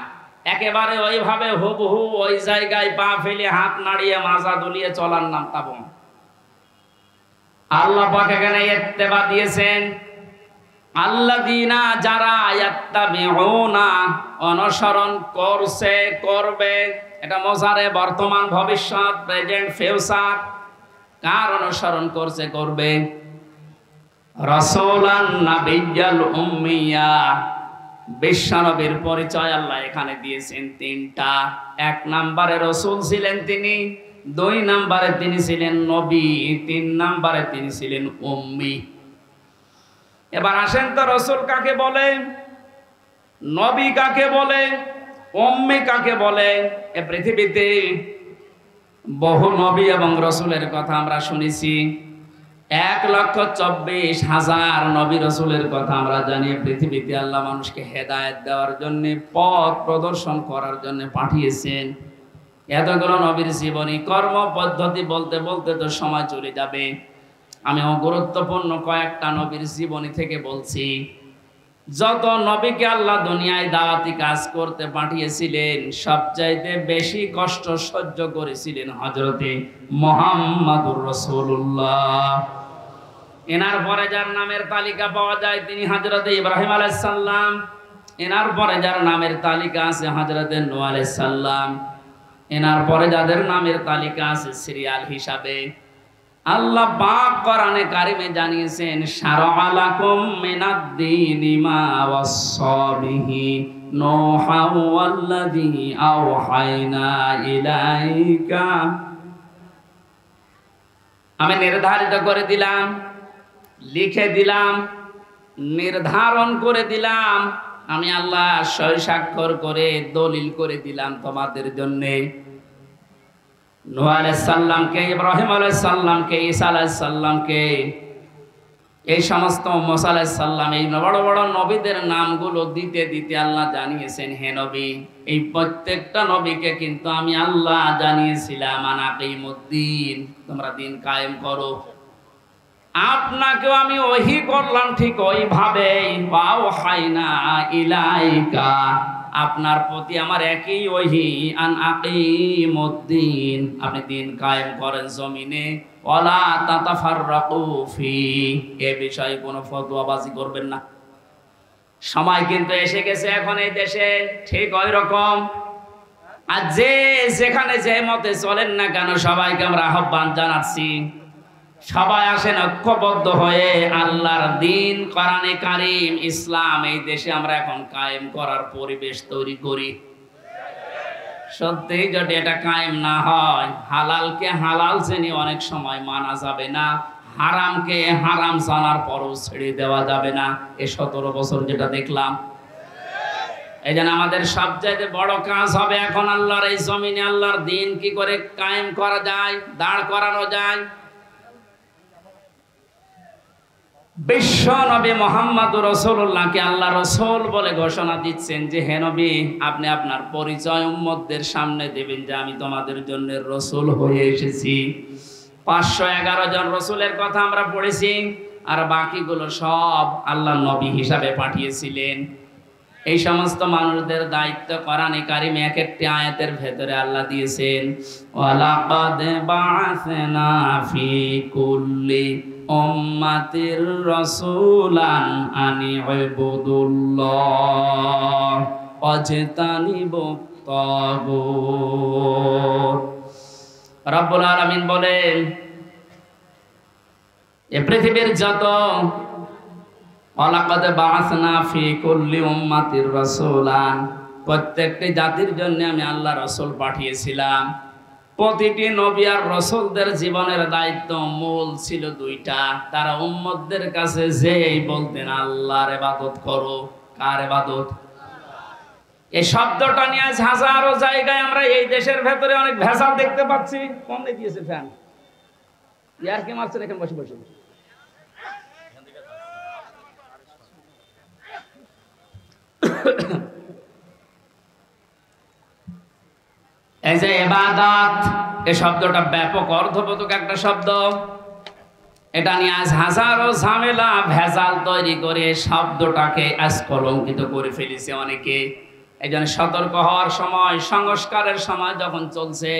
একেবারে ওইভাবে হুবহু ওই জায়গায় পা ফেলে হাত নাড়িয়ে মাজা দুলিয়ে চলার নাম তাবউন। আল্লাহ পাক এখানে ইত্তেবা দিয়েছেন, আল্লাযীনা যারা ইয়াত্তাবিউনা অনুসরণ করছে, করবে। এটা মোজারে, বর্তমান, ভবিষ্যৎ, প্রেজেন্ট, ফিউচার। কার অনুসরণ করছে, করবে? রাসূলান নাবিয়্যাল উম্মিয়্যা, বিশ্বনবীর পরিচয় আল্লাহ এখানে দিয়েছেন 3টা। 1 নম্বরে রাসূল ছিলেন তিনি, 2 নম্বরে তিনি ছিলেন নবী, 3 নম্বরে তিনি ছিলেন উম্মি। এবার আসেন তো, রাসূল কাকে বলে, নবী কাকে বলে, উম্মি কাকে বলে? এ পৃথিবীতে বহু নবী এবং রাসূলের কথা আমরা শুনেছি। 1,24,000 নবী রাসূলের কথা আমরা জানি। পৃথিবীতে আল্লাহ মানুষকে হেদায়েত দেওয়ার জন্য, পথ প্রদর্শন করার জন্য পাঠিয়েছেন। এতগুলো নবীর জীবনী, কর্ম পদ্ধতি বলতে বলতে তো সময় চলে যাবে। আমি গুরুত্বপূর্ণ কয়েকটা নবীর জীবনী থেকে বলছি। যত নবীকে আল্লাহ দুনিয়ায় দাওয়াতি কাজ করতে পাঠিয়েছিলেন, সবচাইতে বেশি কষ্ট সহ্য করেছিলেন হযরতে মুহাম্মদুর রাসূলুল্লাহ। এনার পরে যার নামের তালিকা পাওয়া যায় তিনি হযরতে ইব্রাহিম আলাইহিস সালাম। এনার পরে যার নামের তালিকা আছে হযরতে নূহ আলাইহিস সালাম। এনার পরে যাদের নামের তালিকা আছে সিরিয়াল হিসাবে আল্লাহ পাক কোরআনে কারিমে জানিয়েছেন শারআ লাকুম মিনাদ-দীনি মা ওয়াসসা বিহি নূহা ওয়াল্লাযী আওহায়না ইলাইকা। আমি নির্ধারিত করে দিলাম, লিখে দিলাম, নির্ধারণ করে দিলাম, আমি আল্লাহ সই স্বাক্ষর করে দলিল করে দিলাম তোমাদের জন্যে। নূহ আলাইহিস সালামকে, ইব্রাহিম আলাইহিস সালামকে, ঈসা আলাইহিস সালামকে, এই সমস্ত মুসা আলাইহিস সালাম, এই বড় বড় নবীদের নামগুলো দিতে দিতে আল্লাহ জানিয়েছেন, হে নবী, এই প্রত্যেকটা নবীকে কিন্তু আমি আল্লাহ জানিয়েছিলাম আনাকিমুদ্দিন, তোমরা দিন কায়েম করো। আপনাকেও আমি ওহী করলাম ঠিক ওইভাবে, ওয়াহাইনা ইলাইকা, আপনার প্রতি আমার একই ওহী, আন আকিমুদ্দিন, আপনি দিন কায়েম করেন জমিনে, ওয়ালা তাতাফাররাকু ফি, এ বিষয়ে কোনো ফতোয়াবাজি করবেন না। সময় কিন্তু এসে গেছে এখন এই দেশে ঠিক ওই রকম। আর যে যেখানে যে মতে চলেন না কেন, সবাইকে আমরা আহ্বান জানাচ্ছি, সবাই আসেন ঐক্যবদ্ধ হয়ে আল্লাহর দিন, কোরআনে কারীম, ইসলাম এই দেশে আমরা এখন কায়েম করার পরিবেশ তৈরি করি। সত্যি যদি এটা কায়েম না হয়, হালালকে হালাল জেনে অনেক সময় মানা যাবে না, হারামকে হারাম জানার পরও ছেড়ে দেওয়া যাবে না। এই 17 বছর যেটা দেখলাম, এই জন্য আমাদের সবচাইতে বড় কাজ হবে এখন আল্লাহর এই জমিনে আল্লাহর দিন কি করে কায়েম করা যায়, দাঁড় করানো যায়। বিশ্ব নবী মুহাম্মদুর রাসূলুল্লাহকে আল্লাহ রাসূল বলে ঘোষণা দিচ্ছেন যে, হে নবী, আপনি আপনার পরিচয় উম্মতদের সামনে দেবেন যে আমি তোমাদের জন্য রাসূল হয়ে এসেছি। 511 জন রাসূলের কথা আমরা পড়েছি, আর বাকিগুলো সব আল্লাহ নবী হিসাবে পাঠিয়েছিলেন। এই সমস্ত মানুষদের দায়িত্ব কোরআনে কারিমে এক একটি আয়াতের ভেতরে আল্লাহ দিয়েছেন, ওয়ালাকাদ বাআসনা ফি কুল্লি উম্মাতির রাসূলান আনি ইবুদুল্লাহ ওয়াজতানিবুত তাগুত। রব্বুল আলামিন বলেন, এই পৃথিবীর যত, ওয়ালাকাদ বাআসনা ফি কুল্লি উম্মাতির রাসূলান, প্রত্যেকটি জাতির জন্য আমি আল্লাহ রাসূল পাঠিয়েছিলাম। প্রতিটি নবী আর রাসূলদের জীবনের দায়িত্ব মূল ছিল দুইটা, তারা উম্মতদের কাছে যেই বলতেন আল্লাহর ইবাদত করো। কার ইবাদত? এই শব্দটা নিয়ে আজ হাজারো জায়গায় আমরা এই দেশের ভেতরে অনেক ভেজাল দেখতে পাচ্ছি। কম দেখিয়েছে ফ্যান, ইয়ার কে মারছেন এখানে বসে বসে। এই যে ইবাদত, এই শব্দটা ব্যাপক অর্থবোধক একটা শব্দ। এটা নিয়ে আজ হাজারো ঝামেলা ভেজাল তৈরি করে শব্দটাকে আজ কলঙ্কিত করে ফেলেছে অনেকে। এই জন্য সতর্ক হওয়ার সময়, সংস্কারের সময় যখন চলছে,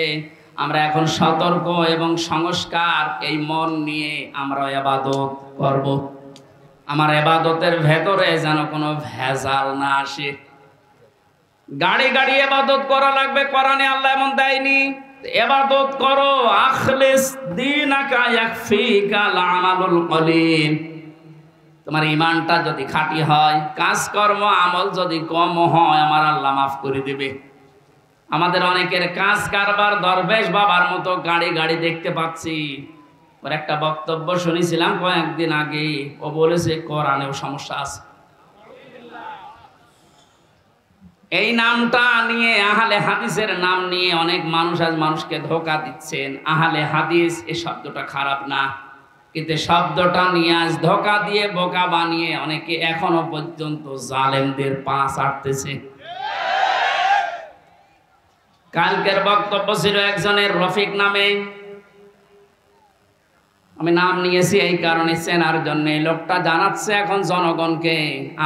আমরা এখন সতর্ক এবং সংস্কার এই মন নিয়ে আমরা ইবাদত করব। আমার ইবাদতের ভেতরে যেন কোনো ভেজাল না আসে। গাড়ি গাড়ি ইবাদত করা লাগবে, কোরআনে আল্লাহ এমন দেয়নি। ইবাদত করো, আখলিস দীনাকা ইয়াকফিকাল আমালুল কলিল। তোমার ঈমানটা যদি খাঁটি হয়, কাজকর্ম আমল যদি কম হয়, আমার আল্লাহ মাফ করে দেবে। আমাদের অনেকের কাজ কারবার দরবেশ বাবার মতো গাড়ি গাড়ি দেখতে পাচ্ছি। ওর একটা বক্তব্য শুনেছিলাম কয়েকদিন আগে, ও বলেছে কোরআনেও সমস্যা আছে। এই নামটা নিয়ে, আহলে হাদিসের নাম নিয়ে অনেক মানুষ আজ মানুষকে ধোঁকা দিচ্ছেন। আহলে হাদিস এই শব্দটা খারাপ না, কিন্তু শব্দটা নিয়ে আজ ধোঁকা দিয়ে বোকা বানিয়ে অনেকে এখনো পর্যন্ত জালেমদের পা চাটতেছে। কালকের বক্তব্য ছিল একজনের রফিক নামে, আমি নাম নিয়েছি এই কারণে চেনার জন্য। এই লোকটা জানাচ্ছে এখন জনগণকে,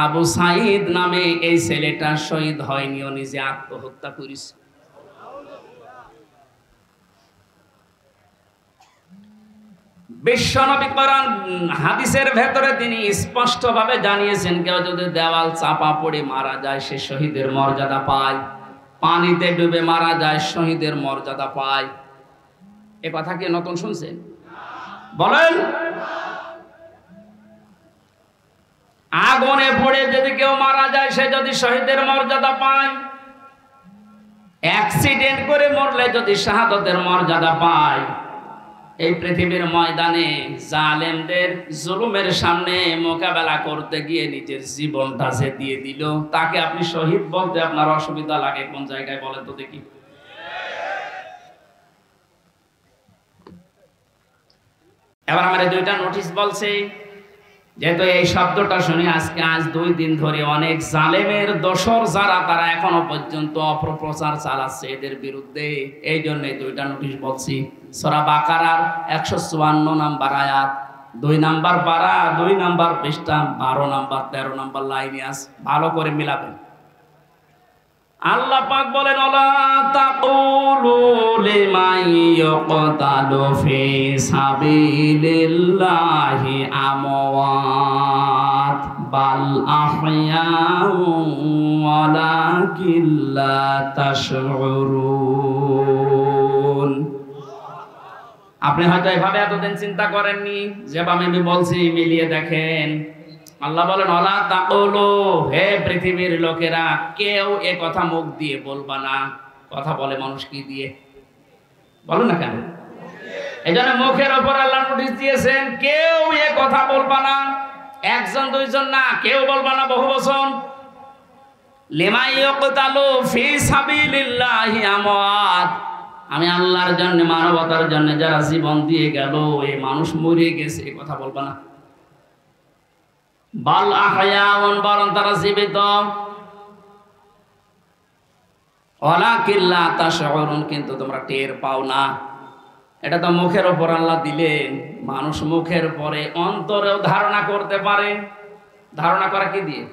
আবু সাইদ নামে এই ছেলেটা শহীদ হয়নি, ও নিজে আত্মহত্যা করেছে। বিশ্বনবী কোরআন হাদিসের ভেতরে তিনি স্পষ্টভাবে জানিয়েছেন, কেউ যদি দেওয়াল চাপা পড়ে মারা যায় সে শহীদের মর্যাদা পায়, পানিতে ডুবে মারা যায় শহীদের মর্যাদা পায়। এ কথা কি নতুন শুনছেন? বলেন? আগুনে পড়ে যদি কেউ মারা যায় সে যদি শহীদের মর্যাদা পায়, অ্যাক্সিডেন্ট করে মরলে যদি শাহাদাতের মর্যাদা পায়, এই পৃথিবীর ময়দানে জালেমদের জুলুমের সামনে মোকাবেলা করতে গিয়ে নিজের জীবনটা যে দিয়ে দিল, তাকে আপনি শহীদ বলতে আপনার অসুবিধা লাগে কোন জায়গায় বলেন তো দেখি? এবার আমার দুইটা নোটিশ বলছে, যেহেতু এই শব্দটা শুনি আজ 2 দিন ধরে অনেক জালেমের দোসর যারা তারা এখনো পর্যন্ত অপপ্রচার চালাচ্ছে এদের বিরুদ্ধে, এই জন্য দুইটা নোটিশ বলছি। সূরা বাকারার 154 নম্বর আয়াত, 2 নম্বর পারা, 2 নম্বর পৃষ্ঠা, 12 নম্বর 13 নম্বর লাইনে আছে, ভালো করে মিলাবেন। আল্লাহ পাক বলেন, ওয়ালা তাকুলু লিমান ইয়াকতালু ফি সাবিলিল্লাহি আমওয়াত বাল আহইয়াউ ওয়ালাকিন লা তাশউরুন। আপনি হয়তো এভাবে এতদিন চিন্তা করেননি, যেভাবে আমি বলছি মিলিয়ে দেখেন। আল্লাহ বলেন, ওয়ালা তাকুলু, হে পৃথিবীর লোকেরা, কেউ এ কথা মুখ দিয়ে বলবা না। কথা বলে মানুষ কি দিয়ে? বলো না কেন? এই জন্য মুখের ওপর আল্লাহ নোটিশ দিয়েছেন, কেউ এ কথা বলবা না। 1 জন 2 জন না, কেউ বলবা না, বহু বচন। লিমান ইয়াকতালু ফি সাবিলিল্লাহি আমওয়াত, আমি আল্লাহর জন্য, মানবতার জন্য যারা জীবন দিয়ে গেল, এই মানুষ মরে গেছে, এ কথা বলবা না। বাল আহয়াউন, বরং তারা জীবিত। ওয়ালাকিন লা তাশউরুন, কিন্তু তোমরা টের পাও না। এটা তো মুখের উপর আল্লাহ দিলেন, মানুষ মুখের পরে অন্তরেও ধারণা করতে পারে। ধারণা করা কি দিয়ে?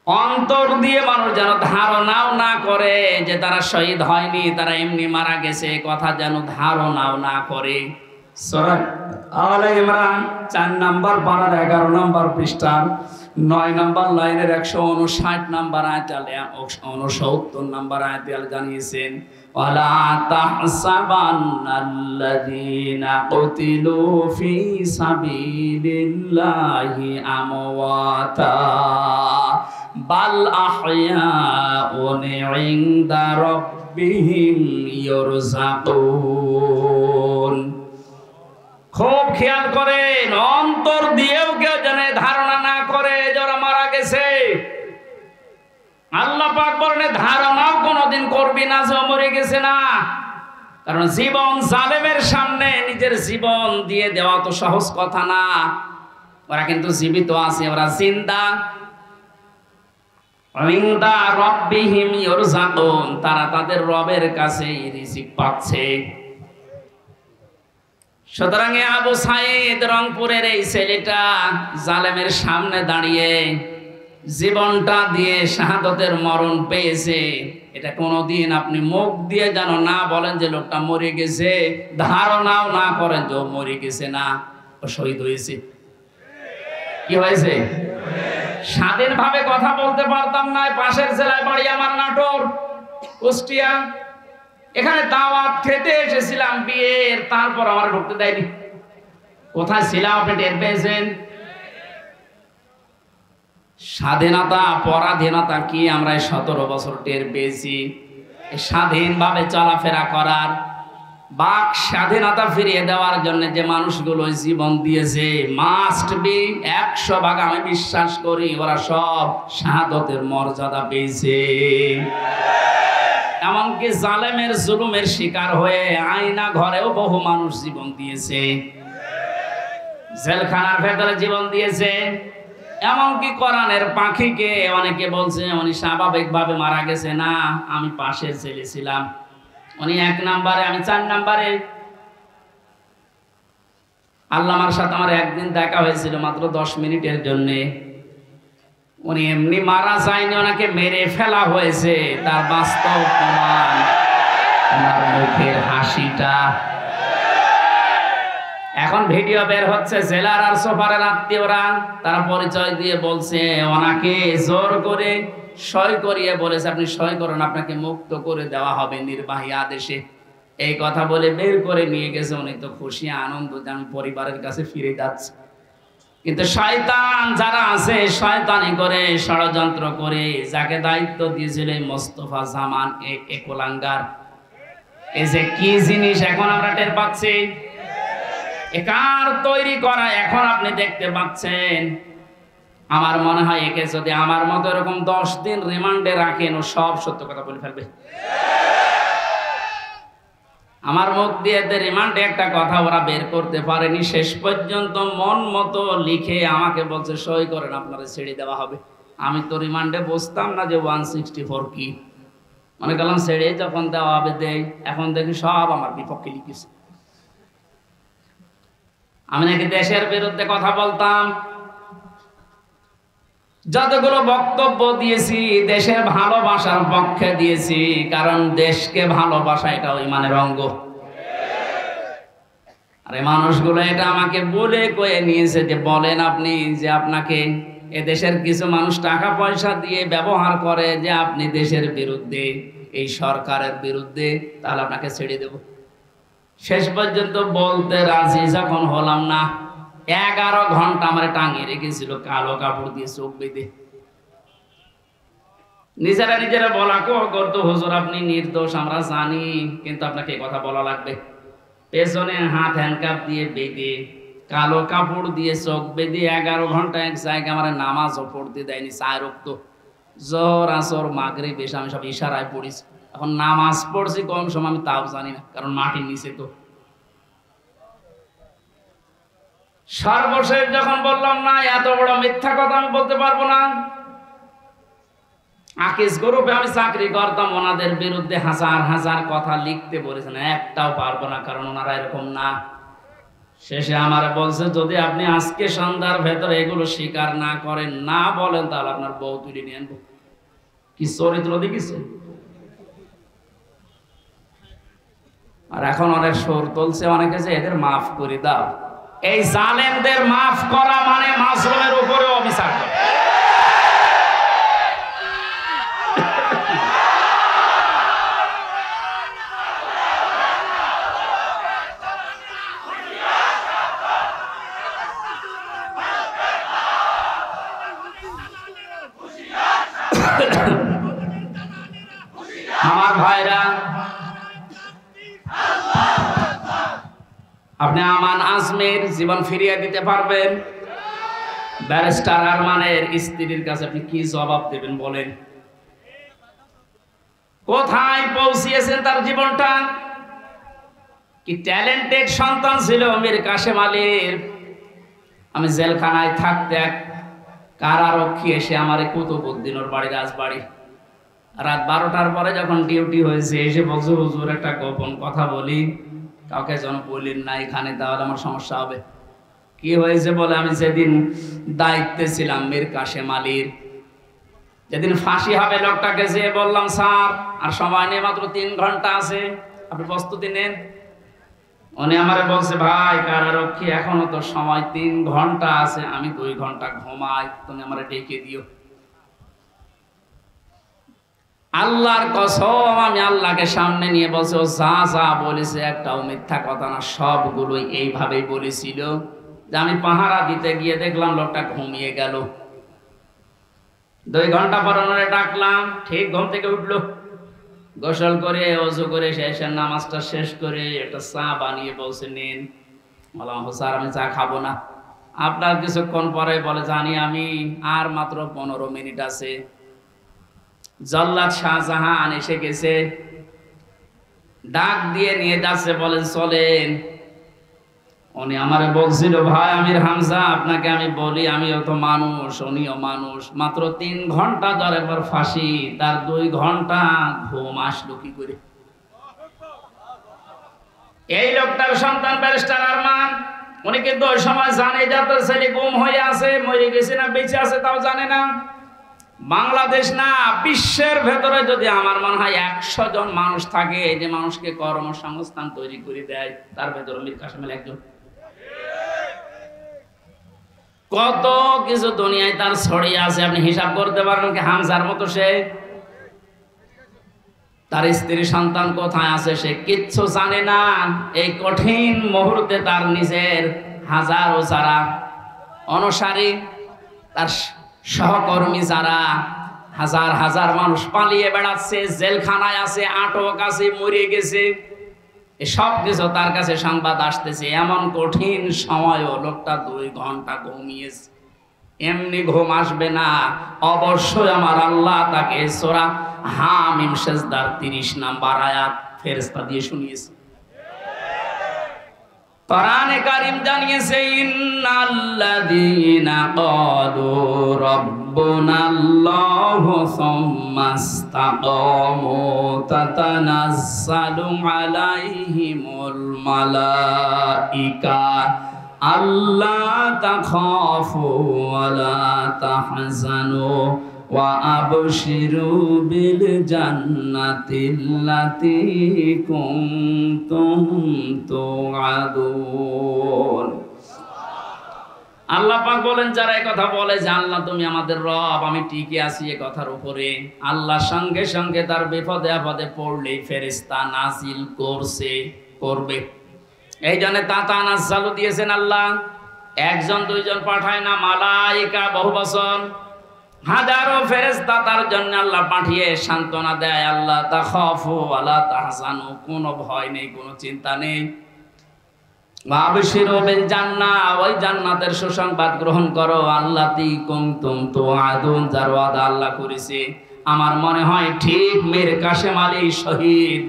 অন্তর দিয়ে মানুষ যেন ধারণাও না করে যে তারা শহীদ হয়নি, তারা এমনি মারা গেছে, কথা যেন ধারণাও না করে। সূরা আলে ইমরান 4 নম্বর পারার 11 নম্বর পৃষ্ঠার 9 নম্বর লাইনের 159 নম্বর আয়াতে 69 নম্বর আয়াতে জানিয়েছেন, ওয়ালা তাহসাবান্নাল্লাযীনা কুতিলু ফি সাবিলিল্লাহি আমওয়াতা বাল আহইয়াউন ইনদা রাব্বিহিম ইরযাকুন। খুব খেয়াল করেন, অন্তর দিয়েও কেউ যেন ধারণা না করে যারা মারা গেছে। আল্লাহ পাক বলেন, ধারণাও কোনোদিন করবি না যে মরে গেছে না। কারণ জীবন জালেমের সামনে নিজের জীবন দিয়ে দেওয়া তো সহজ কথা না। ওরা কিন্তু জীবিত আছে, ওরা জিন্দা। ইনদা রাব্বিহিম ইরযাকুন, তারা তাদের রবের কাছে রিজিক পাচ্ছে। সুতরাং আবু সাঈদ রংপুরের এই ছেলেটা জালেমের সামনে দাঁড়িয়ে জীবনটা দিয়ে শাহাদাতের মরণ পেয়েছে। এটা কোনোদিন আপনি মুখ দিয়ে যেন না বলেন যে লোকটা মরে গেছে, ধারণাও না করেন যে মরে গেছে না, ও শহীদ হয়েছে। কি হয়েছে? স্বাধীনভাবে কথা বলতে পারতাম না। পাশের জেলায় বাড়ি আমার, নাটোর, কুষ্টিয়া। এখানে দাওয়াত খেতে এসেছিলাম বিয়ের, তারপর আমার ঢুকতে দেয়নি। কোথায় ছিলাম আপনি টের পেয়েছেন? স্বাধীনতা পরাধীনতা কি আমরা 17 বছর টের পেয়েছি। স্বাধীনভাবে চলাফেরা করার, বাক স্বাধীনতা ফিরিয়ে দেওয়ার জন্য যে মানুষগুলো জীবন দিয়েছে, মাস্ট বি 100 ভাগ আমি বিশ্বাস করি ওরা সব শাহাদাতের মর্যাদা পেয়েছে। এমনকি জালেমের জুলুমের শিকার হয়ে আয়না ঘরেও বহু মানুষ জীবন দিয়েছে, জেলখানার ভেতরে জীবন দিয়েছে। এমনকি কোরআনের পাখিকে অনেকে বলছে উনি স্বাভাবিকভাবে মারা গেছে না, আমি পাশের জেলে ছিলাম, উনি 1 নম্বরে, আমি 4 নম্বরে। আল্লামার সাথে আমার একদিন দেখা হয়েছিল মাত্র 10 মিনিটের জন্য। উনি এমনি মারা যায়নি, ওনাকে মেরে ফেলা হয়েছে। তার বাস্তব প্রমাণ ওনার মুখের হাসিটা। এখন ভিডিও বের হচ্ছে, জেলার আর সোফারের আত্মীয়রা তারা পরিচয় দিয়ে বলছে ওনাকে জোর করে সই করিয়ে বলেছে আপনি সই করুন, আপনাকে মুক্ত করে দেওয়া হবে নির্বাহী আদেশে। এই কথা বলে বের করে নিয়ে গেছে। উনি তো খুশি আনন্দ যে আমি পরিবারের কাছে ফিরে যাচ্ছি। কিন্তু শয়তান যারা আছে, শয়তানি করে, ষড়যন্ত্র করে, যাকে দায়িত্ব দিয়েছিল মোস্তফা জামান একলাঙ্গার, এই যে কি জিনিস এখন আমরা টের পাচ্ছি, একার তৈরি করা এখন আপনি দেখতে পাচ্ছেন। আমার মনে হয় একে যদি আমার মতো এরকম 10 দিন রিমান্ডে রাখেন, ও সব সত্য কথা বলে ফেলবে। আমার মুখ দিয়ে রিমান্ডে একটা কথা ওরা বের করতে পারেনি। শেষ পর্যন্ত মন মতো লিখে আমাকে বলছে সই করেন, আপনারা ছেড়ে দেওয়া হবে। আমি তো রিমান্ডে বসতাম না যে 164 কি, মনে করলাম ছেড়ে যখন দেওয়া হবে দেই। এখন দেখি সব আমার বিপক্ষে লিখেছে। আমি নাকি দেশের বিরুদ্ধে কথা বলতাম। যতগুলো বক্তব্য দিয়েছি দেশের ভালোবাসার পক্ষে দিয়েছি, কারণ দেশকে ভালোবাসা এটা ইমানের অঙ্গ। আরে মানুষগুলো এটা আমাকে বলে কয়ে নিয়েছে যে বলেন আপনি যে আপনাকে এদেশের কিছু মানুষ টাকা পয়সা দিয়ে ব্যবহার করে যে আপনি দেশের বিরুদ্ধে, এই সরকারের বিরুদ্ধে, তাহলে আপনাকে ছেড়ে দেব। শেষ পর্যন্ত বলতে রাজি যখন হলাম না, 11 ঘন্টা আমার টাঙিয়ে রেখেছিল কালো কাপড় দিয়ে চোখ বেঁধে। নিজেরা নিজেরা বলা করতো হুজুর আপনি নির্দোষ আমরা জানি, কিন্তু আপনাকে এই কথা বলা লাগবে। পেছনে হাত হ্যান্ডকাপ দিয়ে বেঁধে, কালো কাপড় দিয়ে চোখ বেঁধে 11 ঘন্টা এক জায়গায় আমার নামাজও পড়তে দেয়নি। 4 ওয়াক্ত জোহর আসর মাগরিব এসে আমি সব ইশারায় পড়িছি। এখন নামাজ পড়ছি কম সময় আমি তাও জানি না, কারণ মাটির নিচে তো। সর্বশেষ যখন বললাম না এত বড় মিথ্যা কথা আমি বলতে পারবো না, আকিস গ্রুপে আমি চাকরি করতাম, ওনাদের বিরুদ্ধে হাজার হাজার কথা লিখতে বলেছেন, একটাও পারবো না, কারণ ওনারা এরকম না। শেষে আমার বলছে যদি আপনি আজকে সন্ধ্যার ভেতরে এগুলো স্বীকার না করেন, না বলেন, তাহলে আপনার বউ তুলে নিয়ে আনবো। কি চরিত্র দেখিস। আর এখন অনেক সুর তুলছে অনেকে যে এদের মাফ করে দাও। এই জালেমদের মাফ করা মানে মাসরুমের উপরে অবিচার করা। আমার ভাইরা, আপনি আমান আজমের জীবন ফিরিয়ে দিতে পারবেন? ব্যারিস্টার আরমানের স্ত্রীর কাছে আপনি কি জবাব দেবেন বলেন? কোথায় পৌঁছিয়েছেন তার জীবনটা? কি ট্যালেন্টেড সন্তান ছিল মীর কাশেম আলীর। আমি জেলখানায় থাকতে এক কারারক্ষী এসে আমার কুতুবউদ্দিনের বাড়ি, রাজবাড়ি, রাত 12টার পরে যখন ডিউটি হয়েছে এসে বলছে হুজুর একটা গোপন কথা বলি, কাউকে যেন বলেন না এখানে, তাহলে আমার সমস্যা হবে। কি হয়েছে বলে, আমি যেদিন দায়িত্বে ছিলাম মীর কাশেম আলীর, যেদিন ফাঁসি হবে লোকটাকে যেয়ে বললাম স্যার আর সময় নেই, মাত্র 3 ঘন্টা আছে, আপনি প্রস্তুতি নেন। উনি আমারে বলছে ভাই কারারক্ষী এখনো তো সময় 3 ঘন্টা আছে, আমি 2 ঘন্টা ঘুমাই, তুমি আমারে ডেকে দিও। আল্লাহর কসম আমি আল্লাহকে সামনে নিয়ে বলছে ও যা যা বলেছে একটাও মিথ্যা কথা না, সবগুলোই এইভাবেই বলেছিল। যে আমি পাহারা দিতে গিয়ে দেখলাম লোকটা ঘুমিয়ে গেল। 2 ঘন্টা পর ওনারে ডাকলাম, ঠিক ঘুম থেকে উঠলো, গোসল করে ওযু করে শেষের নামাজটা শেষ করে একটা চা বানিয়ে বলছে নিন। বললাম স্যার আমি চা খাবো না। আপনার কিছুক্ষণ পরে বলে জানি আমি, আর মাত্র 15 মিনিট আছে। জল্লাদ শাহজাহান এসে গেছে, ডাক দিয়ে নিয়ে যাচ্ছে, বলেন চলেন। উনি আমারে বলছিল ভাই আমির হামজা আপনাকে আমি বলি, আমিও তো মানুষ, উনিও মানুষ, মাত্র 3 ঘন্টা ধরে একবার ফাঁসি, তার 2 ঘন্টা ঘুম আসলো কি করে? এই লোকটার সন্তান ব্যারিস্টার আরমান, উনি কিন্তু ওই সময় জানে যে তার ছেলে গুম হয়ে আছে, মরে গেছে না বেঁচে আছে তাও জানে না। বাংলাদেশ না বিশ্বের ভেতরে যদি আমার মনে হয় 100 জন মানুষ থাকে যে মানুষকে কর্মসংস্থান তৈরি করে দেয়, তার ভেতরে মীর কাশেম আলী একজন। কত কিছু দুনিয়ায় তার ছড়িয়ে আছে, আপনি হিসাব করতে পারেন কি হামজার মতো সে? তার স্ত্রী সন্তান কোথায় আছে সে কিচ্ছু জানে না। এই কঠিন মুহূর্তে তার নিজের হাজারো যারা অনুসারী, তার সহকর্মী যারা, হাজার হাজার মানুষ পালিয়ে বেড়াচ্ছে, জেলখানায় আছে, আটক আছে, মরে গেছে, সব কিছু তার কাছে সংবাদ আসতেছে। এমন কঠিন সময়ও লোকটা 2 ঘন্টা ঘুমিয়েছে। এমনি ঘুম আসবে না, অবশ্যই আমার আল্লাহ তাকে সূরা হামিম সেজদার 30 নম্বর আয়াত ফেরেশতা দিয়ে শুনিয়েছে। কোরআনে কারীম জানিয়েছে, ইন্নাল্লাযীনা ক্বালু রাব্বুনাল্লাহু সুম্মা ইসতাকামু তাতানাজ্জালু আলাইহিমুল মালাইকা আল্লা তাখাফু ওয়া লা তাহজানু ওয়া আবশিরু বিল জান্নাতিল্লাতী কুনতুম তুআদুন। আল্লাহ পাক বলেন, যারা এই কথা বলে যে আল্লাহ তুমি আমাদের রব, আমি টিকে আছি এই কথার উপরে, আল্লাহর সঙ্গে সঙ্গে তার বিপদে আপদে পড়লে ফেরেশতা নাজিল করবে। এই জন্য তাতানাজ্জালু দিয়েছেন আল্লাহ। 1 জন 2 জন পাঠায় না, মালাইকা বহু বচন, হাজারো ফেরেশতা তার জন্য আল্লাহ পাঠিয়ে সান্ত্বনা দেয়। আল্লাহ তাখাফু ওয়া লা তাহজানু, কোনো ভয় নেই, কোনো চিন্তা নেই। ওয়া আবশিরু বিল জান্নাহ, ওই জান্নাতের সুসংবাদ গ্রহণ করো। আল্লাতী কুনতুম তুআদুন, যার ওয়াদা আল্লাহ করেছে। আমার মনে হয় ঠিক মীর কাসেম আলী শহীদ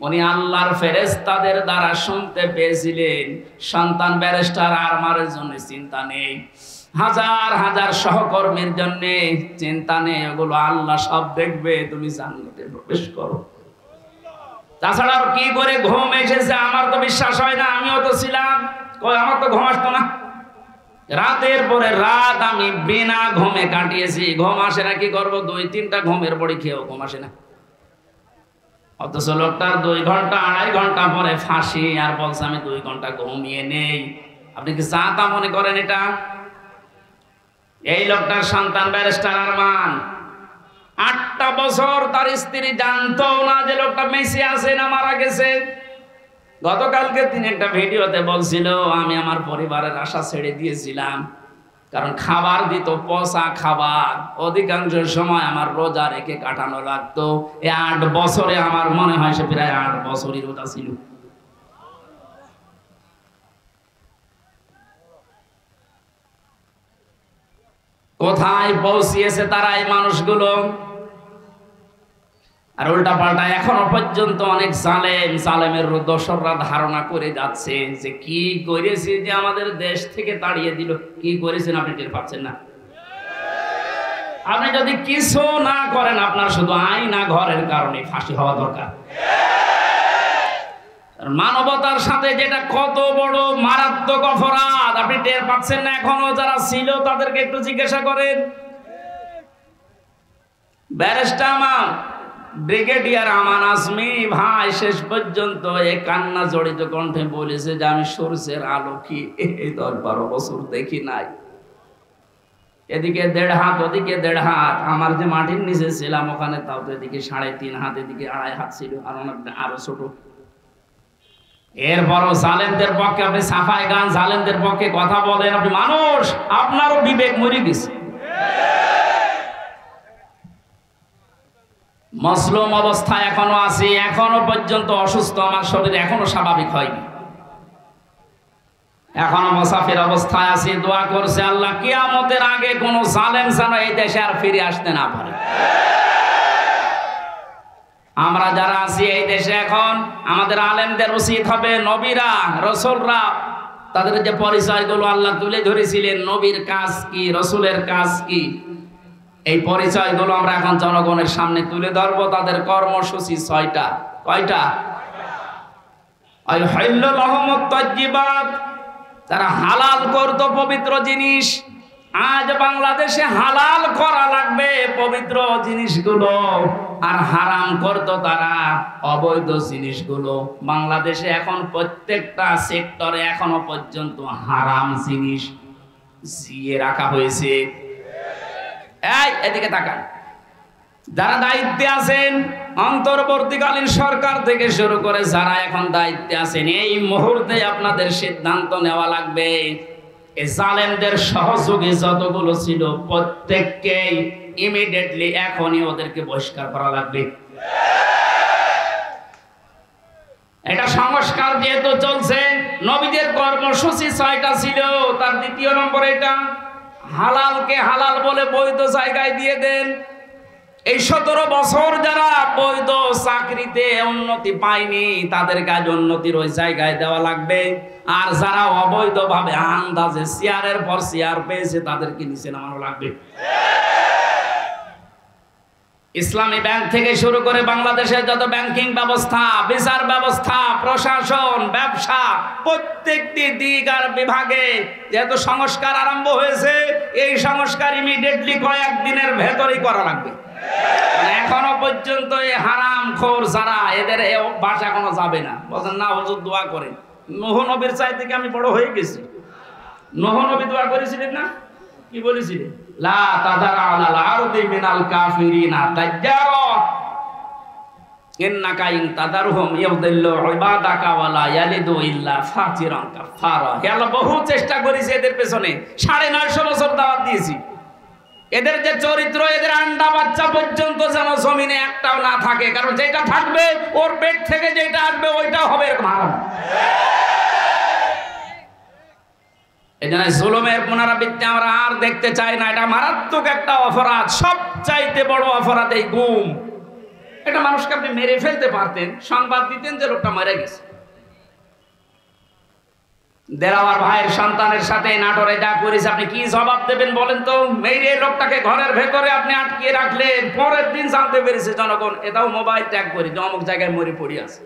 উনি আল্লাহর ফেরেশতাদের দ্বারা শুনতে পেয়েছিলেন, সন্তান ব্যারিস্টার আরমারের জন্য চিন্তা নেই, হাজার হাজার সহকর্মীর জন্য চিন্তা নেই, ওগুলো আল্লাহ সব দেখবে, তুমি জান্নাতে প্রবেশ করো। তাছাড়া কি করে ঘুম এসেছে আমার তো বিশ্বাস হয় না। আমিও তো ছিলাম, আমার তো ঘুম আসতো না। রাতের পরে রাত আমি বিনা ঘুমে কাটিয়েছি। ঘুম আসে না, কি করবো? 2-3টা ঘুমের বড়ি খেয়েও ঘুম আসে না। অথচ লোকটার 2 ঘন্টা 2.5 ঘন্টা পরে ফাঁসি, আর বলছে আমি 2 ঘন্টা ঘুমিয়ে নেই। আপনি কি যা তা মনে করেন এটা? এই লোকটার সন্তান ব্যারিস্টার আরমান, 8টা বছর তার স্ত্রী জানতো না যে লোকটা মেসে আছে না মারা গেছে। গতকালকে তিনি একটা ভিডিওতে বলছিল, আমি আমার পরিবারের আশা ছেড়ে দিয়েছিলাম, কারণ খাবার দিত পচা খাবার, অধিকাংশ সময় আমার রোজা রেখে কাটানো লাগতো। এই 8 বছরে আমার মনে হয় সে প্রায় 8 বছরই রোজা ছিল। কোথায় পৌঁছিয়েছে তারা এই মানুষগুলো? আর উল্টা পাল্টা এখনো পর্যন্ত অনেক জালেমের দোসররা ধারণা করে যাচ্ছে যে কি করেছে যে আমাদের দেশ থেকে তাড়িয়ে দিল। কি করেছেন আপনি টের পাচ্ছেন না? আপনি যদি কিছু না করেন, আপনার শুধু আইনা ঘরের কারণে ফাঁসি হওয়া দরকার। মানবতার সাথে যেটা কত বড় মারাত্মক অপরাধ আপনি টের পাচ্ছেন না এখনো? যারা ছিল তাদেরকে একটু জিজ্ঞাসা করেন। ব্যারিস্টার ব্রিগেডিয়ার আমান আজমি ভাই শেষ পর্যন্ত এই কান্না জড়িত কণ্ঠে বলেছে যে আমি সূর্যের আলো কি এই 10-12 বছর দেখি নাই। এদিকে 1.5 হাত, ওদিকে 1.5 হাত। আমার যে মাটির নিচে ছিলাম ওখানে তাও তো এদিকে 3.5 হাত, এদিকে 2.5 হাত ছিল, আর আরো ছোট। এরপরও জালেমদের পক্ষে আপনি সাফাই গান, জালেমদের পক্ষে কথা বলেন। আপনি মানুষ, আপনারও বিবেক মরে গেছে। মজলুম অবস্থায় এখনো আছি, এখনো পর্যন্ত অসুস্থ, আমার শরীর এখনো স্বাভাবিক হয়নি, এখনো মুসাফির অবস্থায় আছি। দোয়া করছে আল্লাহ কিয়ামতের আগে কোন জালেম যেন এই দেশে আর ফিরে আসতে না পারে। আমরা যারা আছি এই দেশে এখন, আমাদের আলেমদের উচিত হবে নবীরা রাসূলরা তাদের যে পরিচয়গুলো আল্লাহ তুলে ধরেছিলেন, নবীর কাজ কি, রাসূলের কাজ কি, এই পরিচয়গুলো আমরা এখন জনগণের সামনে তুলে ধরবো। তাদের কর্মসূচি 6টা। কয়টা? আইহাল্লু লাহুমুত তাজ্জিবাত, তারা হালাল করতো পবিত্র জিনিস। আজ বাংলাদেশে হালাল করা লাগবে পবিত্র জিনিসগুলো, আর হারাম করতো তারা অবৈধ জিনিসগুলো। বাংলাদেশে এখন প্রত্যেকটা সেক্টরে এখনো পর্যন্ত হারাম জিনিস জিয়ে রাখা হয়েছে। এই এদিকে তাকান, যারা দায়িত্বে আছেন, অন্তর্বর্তীকালীন সরকার থেকে শুরু করে যারা এখন দায়িত্বে আছেন, এই মুহূর্তে আপনাদের সিদ্ধান্ত নেওয়া লাগবে এই জালেমদের সহযোগী যতগুলো ছিল প্রত্যেককেই ইমিডিয়েটলি এখনই ওদেরকে বহিষ্কার করা লাগবে। এটা সংস্কার যেহেতু চলছে, নবীদের কর্মসূচি 6টা ছিল, তার দ্বিতীয় নম্বর এটা হালালকে হালাল বলে বৈধ জায়গায় দিয়ে দেন। এই 17 বছর যারা বৈধ চাকরিতে উন্নতি পায়নি তাদের কাজ উন্নতির ওই জায়গায় দেওয়া লাগবে, আর যারা অবৈধভাবে আন্দাজে চেয়ারের পর চেয়ার পেয়েছে তাদেরকে নিচে নামানো লাগবে। ইসলামী ব্যাংক থেকে শুরু করে বাংলাদেশের যত ব্যাংকিং ব্যবস্থা, বিচার ব্যবস্থা, প্রশাসন, ব্যবসা, প্রত্যেকটি দিক আর বিভাগে যেহেতু সংস্কার আরম্ভ হয়েছে, এই সংস্কার ইমিডিয়েটলি কয়েকদিনের ভেতরেই করা লাগবে। এখনো পর্যন্ত এই হারামখোর যারা, এদের অভ্যাস এখনো যাবে না। বলেন না হুজুর দোয়া করেন, নূহ নবীর চাই থেকে আমি বড় হয়ে গেছি। নূহ নবী দোয়া করেছিলেন না? কি বলেছিলেন? লা তাদারা আলাল আরদি মিনাল কাফিরিনা তাজ্জারা ইন্নাকা ইন তাদারহুম ইয়াউদিল্লু ইবাদাকা ওয়ালা ইয়ালিদু ইল্লা ফাজিরান কাফারা। হে আল্লাহ, বহু চেষ্টা করেছি এদের পেছনে, 950 বছর দাওয়াত দিয়েছি। এদের যে চরিত্র, এদের আন্ডা বাচ্চা পর্যন্ত যেন জমিনে একটাও না থাকে, কারণ যেটা থাকবে ওর পেট থেকে যেটা আসবে ওইটা হবে এরকম হারাম। এজন্য জুলুমের পুনরাবৃত্তি আমরা আর দেখতে চাই না। এটা মারাত্মক একটা অপরাধ, সবচাইতে বড় অপরাধ এই গুম। এটা মানুষকে আপনি মেরে ফেলতে পারতেন, সংবাদ দিতেন যে লোকটা মারা গেছে। দেরাওয়ার ভাইয়ের সন্তানের সাথে নাটোরে যা করেছে, আপনি কি জবাব দেবেন বলেন তো? মেরে লোকটাকে ঘরের ভেতরে আপনি আটকিয়ে রাখলেন, পরের দিন জানতে পেরেছে জনগণ, এটাও মোবাইল ট্যাগ করে যে অমুক জায়গায় মরে পড়ে আছে।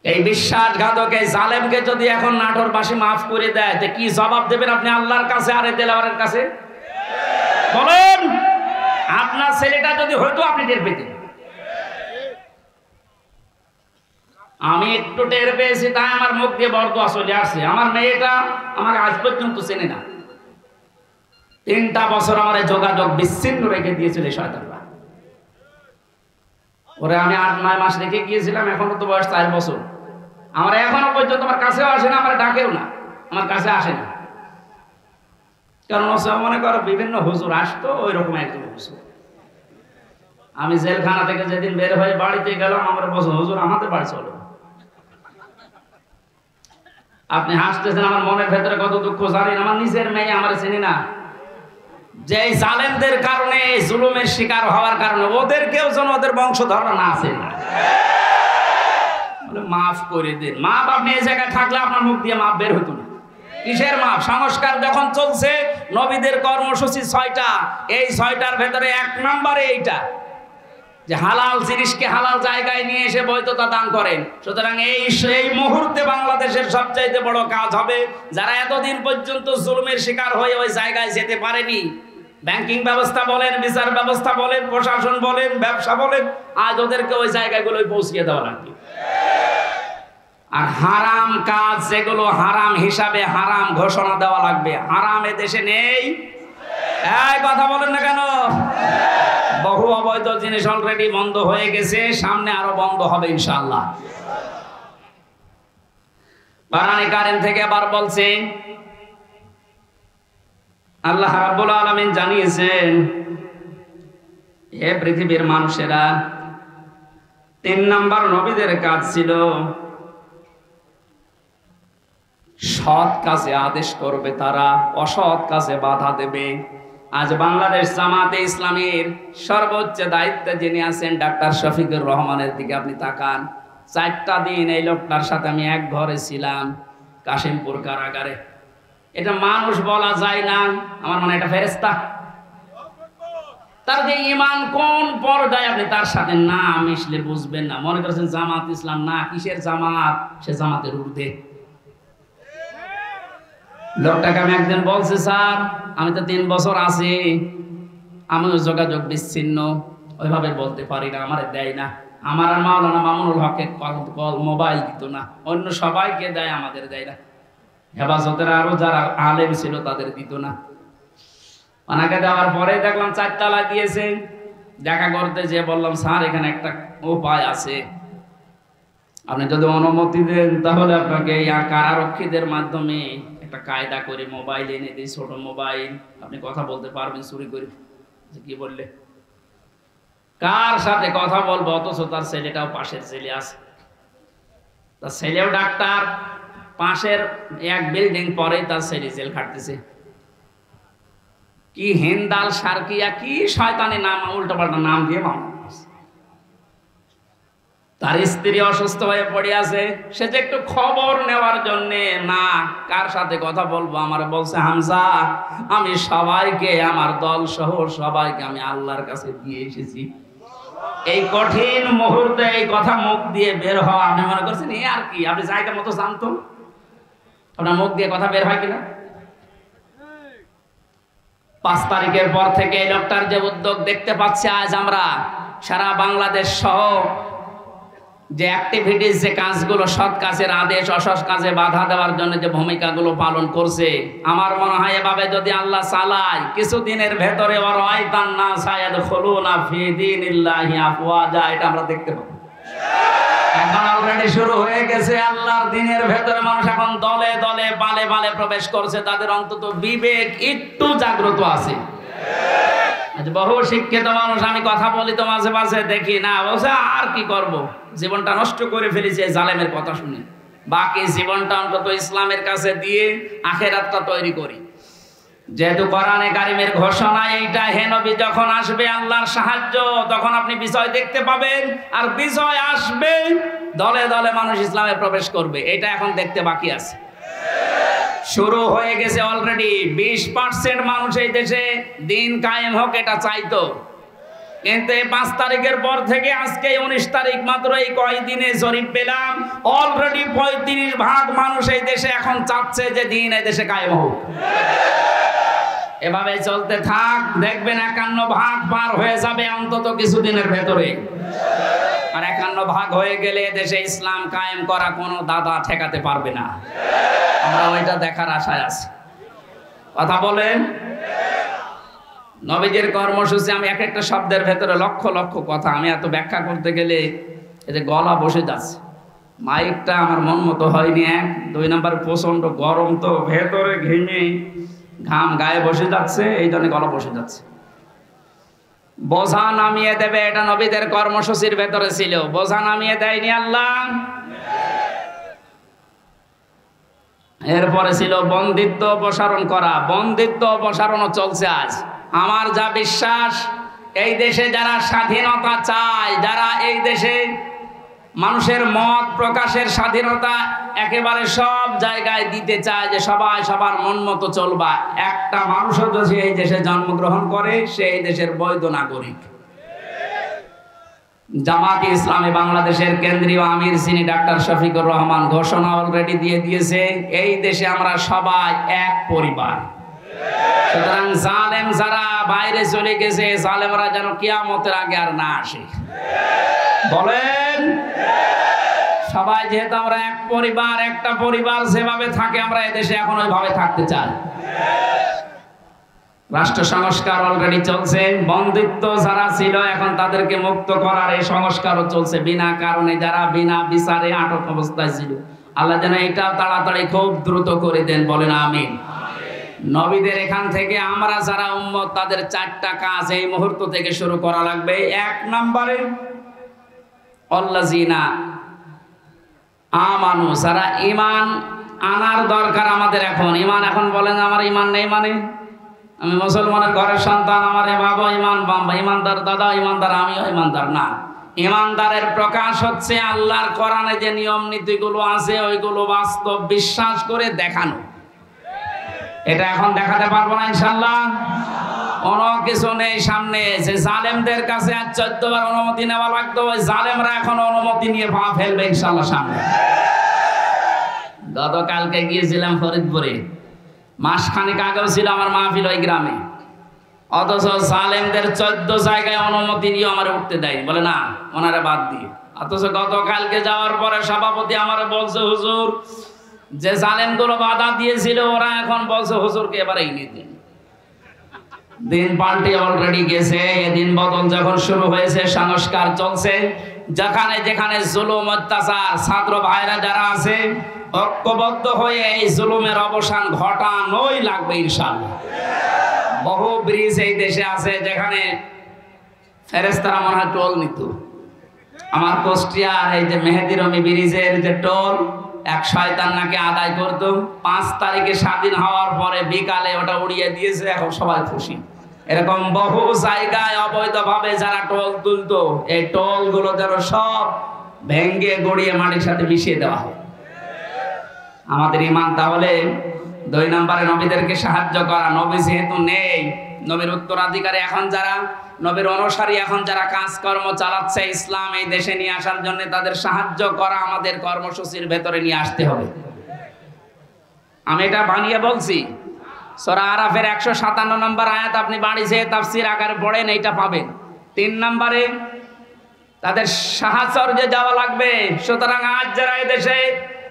এই বিশ্বাসঘাতক এই জালেমকে যদি এখন নাটোরবাসী মাফ করে দেয়, তো কি জবাব দেবেন আপনি আল্লাহর কাছে আর দেলাওয়ারের কাছে? বলেন, আপনার ছেলেটা যদি হয়তো আপনি টের পেতেন। আমি একটু টের পেয়েছি, তাই আমার মুখ দিয়ে বরদোয়া চলে আসছে। আমার মেয়েটা আমাকে আজ পর্যন্ত চেনে না। 3টা বছর আমার যোগাযোগ বিচ্ছিন্ন রেখে দিয়েছিল শয়তানরা। ওরে আমি 8-9 মাস রেখে গিয়েছিলাম, এখনো তো বয়স 4 বছর। আমার এখনো পর্যন্ত আমার কাছেও আসে না, আমার ডাকেও না, আমার কাছে আসে না। কারণ মনে করো বিভিন্ন হুজুর আসতো, ওই রকম একজন হুজুর। আমি জেলখানা থেকে যেদিন বের হয়ে বাড়িতে গেলাম, আমার বলছে হুজুর আমাদের বাড়ি চলো। আপনি হাসতেছেন, আমার মনের ভেতরে কত দুঃখ জানেন। আমার নিজের মেয়ে আমার চিনি না, যে জালেমদের কারণে, জুলুমের শিকার হওয়ার কারণে ওদেরকেও যেন ওদের বংশধর না আছে। মাফ করে দিন। মাপ আপনি এই জায়গায় থাকলে আপনার মুখ দিয়ে মাপ বের হতো না। কিসের মাপ? সংস্কার যখন চলছে, নবীদের কর্মসূচি 6টা, এই 6টার ভেতরে 1 নম্বরে এইটা যে হালাল জিনিসকে হালাল জায়গায় নিয়ে এসে বৈধতা দান করেন। সুতরাং এই মুহূর্তে বাংলাদেশের সবচাইতে বড় কাজ হবে, যারা এতদিন পর্যন্ত জুলুমের শিকার হয়ে ওই জায়গায় যেতে পারেনি, ব্যাংকিং ব্যবস্থা বলেন, বিচার ব্যবস্থা বলেন, প্রশাসন বলেন, ব্যবসা বলেন, আজ ওদেরকে ওই জায়গাগুলোয় পৌঁছিয়ে দেওয়া লাগবে। আর হারাম কাজ যেগুলো হারাম হিসাবে হারাম ঘোষণা দেওয়া লাগবে। হারাম এ দেশে নেই, এই কথা বলেন না কেন? বহু অবৈধ জিনিস অলরেডি বন্ধ হয়ে গেছে, সামনে আরো বন্ধ হবে ইনশাআল্লাহ। কোরআনে কারীম থেকে আবার বলছে, আল্লাহ রাব্বুল আলামিন জানিয়েছেন, হে পৃথিবীর মানুষেরা, 3 নাম্বার নবীদের কাজ ছিল সৎ কাজে আদেশ করবে, তারা অসৎ কাজে বাধা দেবে। আজ বাংলাদেশ জামাতে ইসলামীর সর্বোচ্চ দায়িত্বে যিনি আছেন ডাক্তার শফিকুর রহমানের দিকে আপনি তাকান। 4টা দিন এই লোকটার সাথে আমি এক ঘরে ছিলাম, কাশিমপুর কারাগারে। এটা মানুষ বলা যায় না, আমার মনে এটা ফেরেশতা। তার যে ঈমান কোন পর্যায়ে আপনি তার সাথে না মিশলে বুঝবেন না। মনে করছেন জামাত ইসলাম, না, কিসের জামাত? সে জামাতের ঊর্ধ্বে। লোকটাকে আমি একদিন বলছি, স্যার আমি তো 3 বছর আছি, আমি যোগাযোগ বিচ্ছিন্ন, ওইভাবে বলতে পারি না, আমার দেয় না। আমার আর মাওলানা মামুনুল হকের কল মোবাইল দিত না, অন্য সবাইকে দেয়, আমাদের দেয় না। হেফাজতের আরো যারা আলেম ছিল তাদের দিত না। ওনাকে দেওয়ার পরে দেখলাম 4 তালা দিয়েছে। দেখা করতে যে বললাম, স্যার এখানে একটা উপায় আছে, আপনি যদি অনুমতি দেন তাহলে আপনাকে কারারক্ষীদের মাধ্যমে একটা কায়দা করে মোবাইল এনে দিই, ছোট মোবাইল, আপনি কথা বলতে পারবেন চুরি করে। কি বললে? কার সাথে কথা বলবো? অথচ তার ছেলেটাও পাশের ছেলে আছে, তার ছেলেও ডাক্তার, পাশের এক বিল্ডিং পরে তার ছেলে জেল খাটতেছে। কি হিন্দাল সার্কিয়া কি শয়তানি নাম, উল্টোপাল্টা নাম দিয়ে মামলা। তার স্ত্রী অসুস্থ হয়ে পড়ে আছে, সে যে একটু খবর নেওয়ার জন্য, না কার সাথে কথা বলবো, আমার বলছে হামজা আমি সবাইকে, আমার দল সহ সবাইকে আমি আল্লাহর কাছে দিয়ে এসেছি। এই কঠিন মুহূর্তে এই কথা মুখ দিয়ে বের হওয়া, আপনি মনে করছেন এই আর কি? আপনি জায়গা মতো জানতো আপনার মুখ দিয়ে কথা বের হয় কিনা? 5 তারিখের পর থেকে এই লোকটার যে উদ্যোগ দেখতে পাচ্ছি আজ আমরা সারা বাংলাদেশ সহ, যে অ্যাক্টিভিটিস, যে কাজগুলো, সৎ কাজের আদেশ, অসৎ কাজে বাধা দেওয়ার জন্য যে ভূমিকাগুলো পালন করছে, আমার মনে হয় এভাবে যদি আল্লাহ চালায় কিছুদিনের ভেতরে এটা আমরা দেখতে পাবো। এখন অলরেডি শুরু হয়ে গেছে। আল্লাহর দিনের ভেতরে মানুষ এখন দলে দলে পালে পালে প্রবেশ করছে, তাদের অন্তত বিবেক একটু জাগ্রত আছে। বহু শিক্ষিত মানুষ, আমি কথা বলি তো মাঝে মাঝে, দেখি না বলছে আর কি করব, জীবনটা নষ্ট করে ফেলেছে জালেমের কথা শুনে, বাকি জীবনটা অন্তত ইসলামের কাছে দিয়ে আখেরাতটা তৈরি করি। যেহেতু কোরআনে কারিমের ঘোষণা এইটা, হে নবী যখন আসবে আল্লাহর সাহায্য, তখন আপনি বিজয় দেখতে পাবেন, আর বিজয় আসবে দলে দলে মানুষ ইসলামে প্রবেশ করবে, এটা এখন দেখতে বাকি আছে। শুরু হয়ে গেছে অলরেডি। 20% মানুষ এই দেশে দিন কায়েম হোক এটা চাইতো, কিন্তু 5 তারিখের পর থেকে আজকে 19 তারিখ, মাত্র এই কয়েকদিনে জরিপ পেলাম অলরেডি 35% মানুষ এই দেশে এখন চাচ্ছে যে দিন এই দেশে কায়েম হোক। এভাবে চলতে থাক, দেখবেন 51% পার হয়ে যাবে অন্তত কিছুদিনের ভেতরে। আর 51% হয়ে গেলে দেশে ইসলাম কায়েম করা কোনো দাদা ঠেকাতে পারবে না। আমরা ওইটা দেখার আশায় আছি। কথা বলেন। নবীজির কর্মসূচি, আমি এক একটা শব্দের ভেতরে লক্ষ লক্ষ কথা, আমি এত ব্যাখ্যা করতে গেলে এই যে গলা বসে যাচ্ছে, মাইকটা আমার মন মতো হয়নি। 1 2 নাম্বার প্রচন্ড গরম, তো ভেতরে ঘেমে ঘাম গায়ে বসে যাচ্ছে, এই জন্য গলা বসে যাচ্ছে। বোঝা নামিয়ে দেবে, এটা নবীদের কর্মসূচির ভেতরে ছিল। বোঝা নামিয়ে দেয়নি আল্লাহ। এরপরে ছিল বন্দিত্ব অপসারণ করা। বন্দিত্ব অপসারণও চলছে আজ। আমার যা বিশ্বাস, এই দেশে যারা স্বাধীনতা চায়, যারা এই দেশে মানুষের মত প্রকাশের স্বাধীনতা একেবারে সব জায়গায় দিতে চায়, যে সবাই সবার মন মতো চলবা, একটা মানুষও যদি এই দেশে জন্মগ্রহণ করে সে এই দেশের বৈধ নাগরিক। জামাতে ইসলামী বাংলাদেশের কেন্দ্রীয় আমির যিনি ডাক্তার শফিকুর রহমান ঘোষণা অলরেডি দিয়ে দিয়েছে, এই দেশে আমরা সবাই এক পরিবার। সুতরাং জালেম যারা বাইরে চলে গেছে, জালেমরা যেন কিয়ামতের আগে আর না আসে। বলেন, সবাই যেহেতু আমরা এক পরিবার, একটা পরিবার যেভাবে থাকে আমরা এদেশে এখন ওইভাবে থাকতে চাই। রাষ্ট্র সংস্কার অলরেডি চলছে। বন্দিত্ব যারা ছিল এখন তাদেরকে মুক্ত করার এই সংস্কারও চলছে। বিনা কারণে যারা বিনা বিচারে আটক অবস্থায় ছিল, আল্লাহ যেন এটা তাড়াতাড়ি খুব দ্রুত করে দেন। বলেন আমিন। নবীদের এখান থেকে আমরা যারা উম্মত, তাদের 4টা কাজ এই মুহূর্ত থেকে শুরু করা লাগবে। 1 নম্বরে আল্লাযিনা আমানু, যারা ঈমান আনার দরকার আমাদের এখন। ঈমান এখন বলেন আমার ঈমান নেই মানে আমি মুসলমানের ঘরের সন্তান, আমার বাবা ঈমান, ঈমানদার দাদা ঈমানদার, আমিও ঈমানদার না। ঈমানদারের প্রকাশ হচ্ছে আল্লাহর কোরআনে যে নিয়ম নীতিগুলো আছে ওইগুলো বাস্তব বিশ্বাস করে দেখানো। এটা এখন দেখাতে পারবো না ইনশাআল্লাহ। কোনো কিছু নেই সামনে। যে জালেমদের কাছে আজ 14 বার অনুমতি নেওয়া লাগতো, ওই জালেমরা এখন অনুমতি নিয়ে পা ফেলবে ইনশাআল্লাহ সামনে। গতকালকে গিয়েছিলাম ফরিদপুরে, মাসখানেক আগেও ছিল আমার মাহফিল ওই গ্রামে, অথচ জালেমদের 14 জায়গায় অনুমতি নিয়ে আমার উঠতে দেয়, বলে না ওনারা বাদ দিয়ে। অথচ গতকালকে যাওয়ার পরে সভাপতি আমার বলছে, হুজুর যে জালেমগুলো বাধা দিয়েছিল ওরা এখন বলছে হুজুরকে এবারে নিয়ে দিন। দিন পাল্টে অলরেডি গেছে। এদিন বদল যখন শুরু হয়েছে, সংস্কার চলছে। যেখানে যেখানে জুলুম অত্যাচার, ছাত্র ভাইরা যারা আছে ঐক্যবদ্ধ হয়ে এই জুলুমের অবসান ঘটানোই লাগবে ইনশাআল্লাহ। বহু ব্রিজ এই দেশে আছে যেখানে ফেরেশতারা মনে হয় টোল নিত। আমার কুষ্টিয়ার এই যে মেহেদি রমি ব্রিজের যে টোল এক শয়তান নাকি আদায় করতো, 5 তারিখে স্বাধীন হওয়ার পরে বিকালে ওটা উড়িয়ে দিয়েছে, এখন সবাই খুশি। এরকম বহু জায়গায় অবৈধভাবে যারা টোল তুলতো, এই টোল গুলো যেন সব ভেঙ্গে গড়িয়ে মাটির সাথে মিশিয়ে দেওয়া হয়। আমাদের ঈমান তাহলে 2 নম্বরে নবীদেরকে সাহায্য করা। নবী যেহেতু নেই, নবীর উত্তরাধিকারী এখন যারা, নবীর অনুসারী এখন যারা কাজকর্ম চালাচ্ছে ইসলাম এই দেশে নিয়ে আসার জন্য, তাদের সাহায্য করা আমাদের কর্মসূচির ভেতরে নিয়ে আসতে হবে। আমি এটা বানিয়ে বলছি। সূরা আরাফের 157 নম্বর আয়াত আপনি বাড়ি যেয়ে তাফসীর আকারে পড়েন, এইটা পাবেন। 3 নম্বরে তাদের সাহায্যে যাওয়া লাগবে। সুতরাং আজ যারা এই দেশে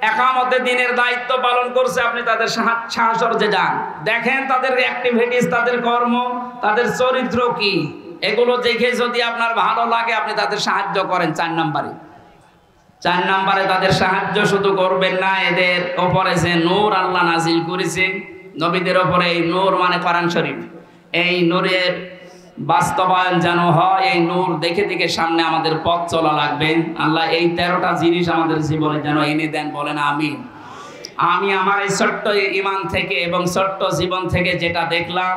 একামতে দিনের দায়িত্ব পালন করছে, আপনি তাদের সাহায্যে যান, দেখেন তাদের অ্যাক্টিভিটিস, তাদের কর্ম, তাদের চরিত্র কি, এগুলো দেখে যদি আপনার ভালো লাগে আপনি তাদের সাহায্য করেন। 4 নম্বরে তাদের সাহায্য শুধু করবেন না, এদের ওপরে যে নূর আল্লাহ নাজিল করেছে নবীদের ওপরে, এই নূর মানে কোরআন শরীফ, এই নূরের বাস্তবায়ন যেন হয়। এই নূর দেখে দেখে সামনে আমাদের পথ চলা লাগবে। আল্লাহ এই 13টা জিনিস আমাদের জীবনে যেন এনে দেন, বলেন আমিন। আমি আমার এই ছোট্ট ঈমান থেকে এবং ছোট্ট জীবন থেকে যেটা দেখলাম,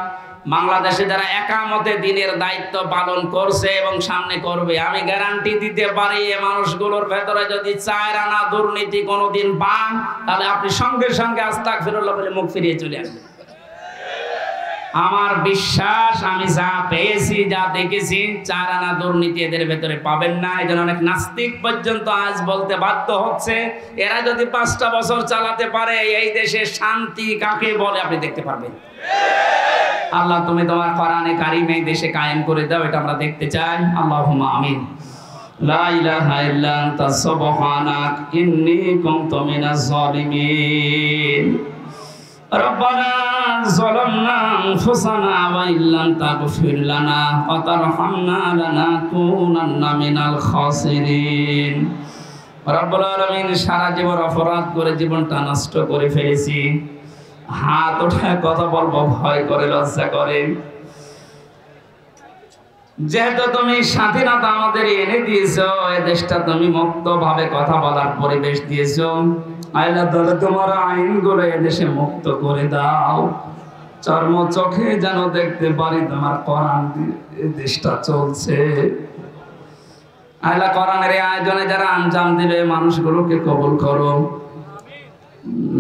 বাংলাদেশে যারা একামতে দিনের দায়িত্ব পালন করছে এবং সামনে করবে, আমি গ্যারান্টি দিতে পারি এই মানুষগুলোর ভেতরে যদি 4 আনা দুর্নীতি কোনোদিন পান, তাহলে আপনি সঙ্গে সঙ্গে আস্তাগফিরুল্লাহ বলে মুখ ফিরিয়ে চলে আসবেন। আমার বিশ্বাস, আমি যা পেয়েছি, যা দেখেছি, 4 আনা দুর্নীতি এদের ভেতরে পাবেন না। এই জন্য অনেক নাস্তিক পর্যন্ত আজ বলতে বাধ্য হচ্ছে, এরা যদি 5টা বছর চালাতে পারে এই দেশে শান্তি কাকে বলে আপনি দেখতে পারবেন। আল্লাহ তুমি তোমার কোরআনে কারিমে এই দেশে কায়েম করে দাও, এটা আমরা দেখতে চাই। আল্লাহুম্মা আমিন। লা ইলাহা ইল্লা আনতা সুবহানাক ইন্নী কুনতু মিনাজ জালিমিন। রব্বানা যালামনা আনফুসানা ওয়া ইল্লাম তাগফির লানা ওয়া তারহামনা লানাকুনান্না মিনাল খাসিরিন। রব্বুল আলামিন, সারা জীবন অপরাধ করে জীবনটা নষ্ট করে ফেলেছি। হাত ওঠায় কথা বলবো ভয় করে, লজ্জা করে। যেহেতু তুমি স্বাধীনতা আমাদের এনে দিয়েছো, এই দেশটা তুমি মুক্ত ভাবে কথা বলার পরিবেশ দিয়েছো, আল্লাহ তাআলা তোমার আইনগুলো এই দেশে মুক্ত করে দাও। চর্ম চোখে যেন দেখতে পারি তোমার কোরআন দিয়ে এই দেশটা চলছে। আল্লাহ কোরআনের এই আয়োজনে যারা আঞ্জাম দিবে মানুষগুলোকে কবুল করো।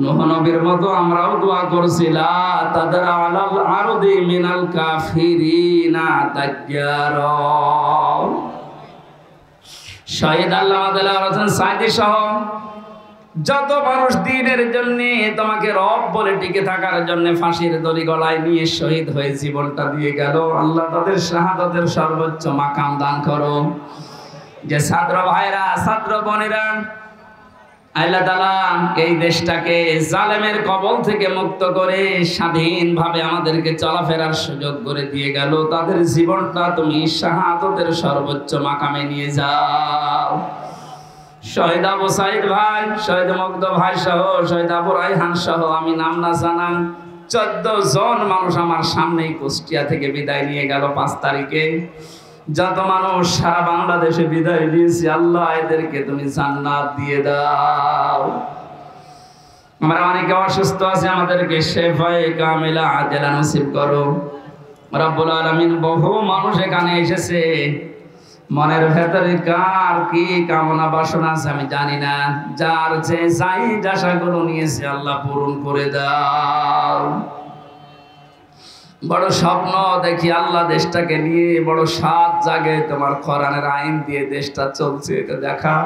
নূহ নবীর মতো আমরাও দোয়া করছি, লা তাদরা আলাল আরদি মিনাল কাফিরিনা তাজ্জারা। শহীদ আল্লামা দেলাওয়ার হোসেন সাঈদী সহ যত মানুষ দ্বীনের জন্য, তোমাকে রব বলে টিকে থাকার জন্য ফাঁসির দড়ি গলায় নিয়ে শহীদ হয়ে জীবনটা দিয়ে গেল, আল্লাহ তাদের শাহাদাতের সর্বোচ্চ মাকাম দান করো। যে ছাত্র ভাইরা, ছাত্র বোনেরা, আল্লাহ তাআলা এই দেশটাকে জালেমের কবল থেকে মুক্ত করে স্বাধীনভাবে আমাদেরকে চলাফেরার সুযোগ করে দিয়ে গেল, তাদের জীবনটা তুমি শাহাদাতের সর্বোচ্চ মাকামে নিয়ে যাও। শহীদ আবু সাঈদ ভাই, শহীদ মুগ্ধ ভাই সহ, শহীদ আবু রায়হান সহ, আমি নাম না জানা 14 জন মানুষ আমার সামনেই কুষ্টিয়া থেকে বিদায় নিয়ে গেল 5 তারিখে। যত মানুষ সারা বাংলাদেশে বিদায় দিয়েছি, আল্লাহ এদেরকে তুমি জান্নাত দিয়ে দাও। আমরা অনেকে অসুস্থ আছে, আমাদেরকে শেফায়ে কামিলা আজেলা নসিব করো। রব্বুল আলামিন, বহু মানুষ এখানে এসেছে, মনের ভেতরে কার কি কামনা বাসনা আছে আমি জানি না, যার যে চাই আশাগুলো নিয়েছে আল্লাহ পূরণ করে দাও। বড় স্বপ্ন দেখি আল্লাহ দেশটাকে নিয়ে, বড় সাত জাগে তোমার কোরআনের আইন দিয়ে দেশটা চলছে, এটা দেখা।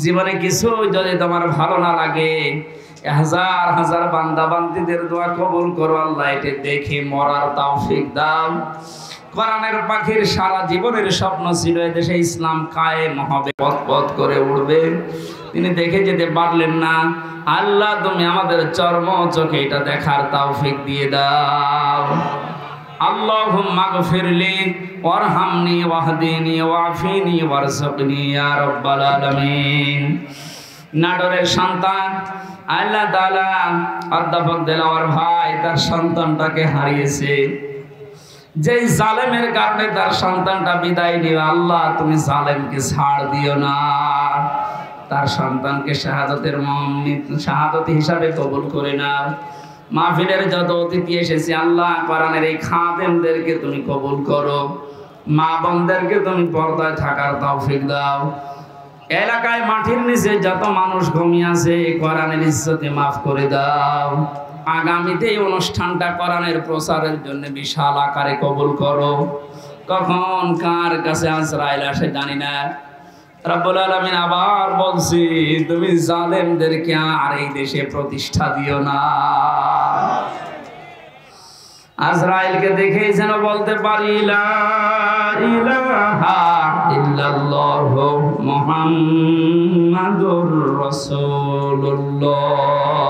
জীবনে কিছু যদি তোমার ভালো না লাগে, হাজার হাজার বান্দা বান্দীদের দোয়া কবুল করো আল্লাহ, এটা দেখে মরার তৌফিক দাও। কোরআনের পাখির সারা জীবনের স্বপ্ন ছিল এদেশে ইসলাম কায়েম হবে, পথ পথ করে উঠবে, তিনি দেখে যেতে পারলেন না। আল্লাহ তুমি আমাদের চর্ম চোখে এটা দেখার তৌফিক দিয়ে দাও। আল্লাহুম্মা গফিরলি ওয়ারহামনি ওয়াহদিনি ওয়াফিনি ওয়ারযুকনি ইয়া রাব্বাল আলামিন। নাটোরের সন্তান আল্লাহ তাআলা অধ্যাপক দেলাওয়ার ভাই তার সন্তানটাকে হারিয়েছে। যেই জালেমের কারণে তার সন্তানটা বিদায় নিল, আল্লাহ তুমি জালেমকে ছাড় দিও না, তার সন্তানকে শাহাদত হিসাবে কবুল করে নাও। মাহফিলের যত অতিথি এসেছে আল্লাহ কোরআনের এই খাদেমদেরকে তুমি কবুল করো, মা বোনদেরকে তুমি পর্দায় থাকার তৌফিক দাও। এলাকায় মাটির নিচে যত মানুষ ঘুমিয়ে আছে কোরআনের ইজ্জতে মাফ করে দাও। আগামীতে এই অনুষ্ঠানটা কোরআনের প্রচারের জন্য বিশাল আকারে কবুল করো। কখন কার কাছে আজরাইল আসে জানি না। রব্বুল আলামিন আবার বলছি, তুমি জালেমদেরকে আর এই দেশে প্রতিষ্ঠা দিও না। আজরাইলকে দেখেই যেন বলতে পারি লা ইলাহা ইল্লাল্লাহু মুহাম্মাদুর রাসূলুল্লাহ।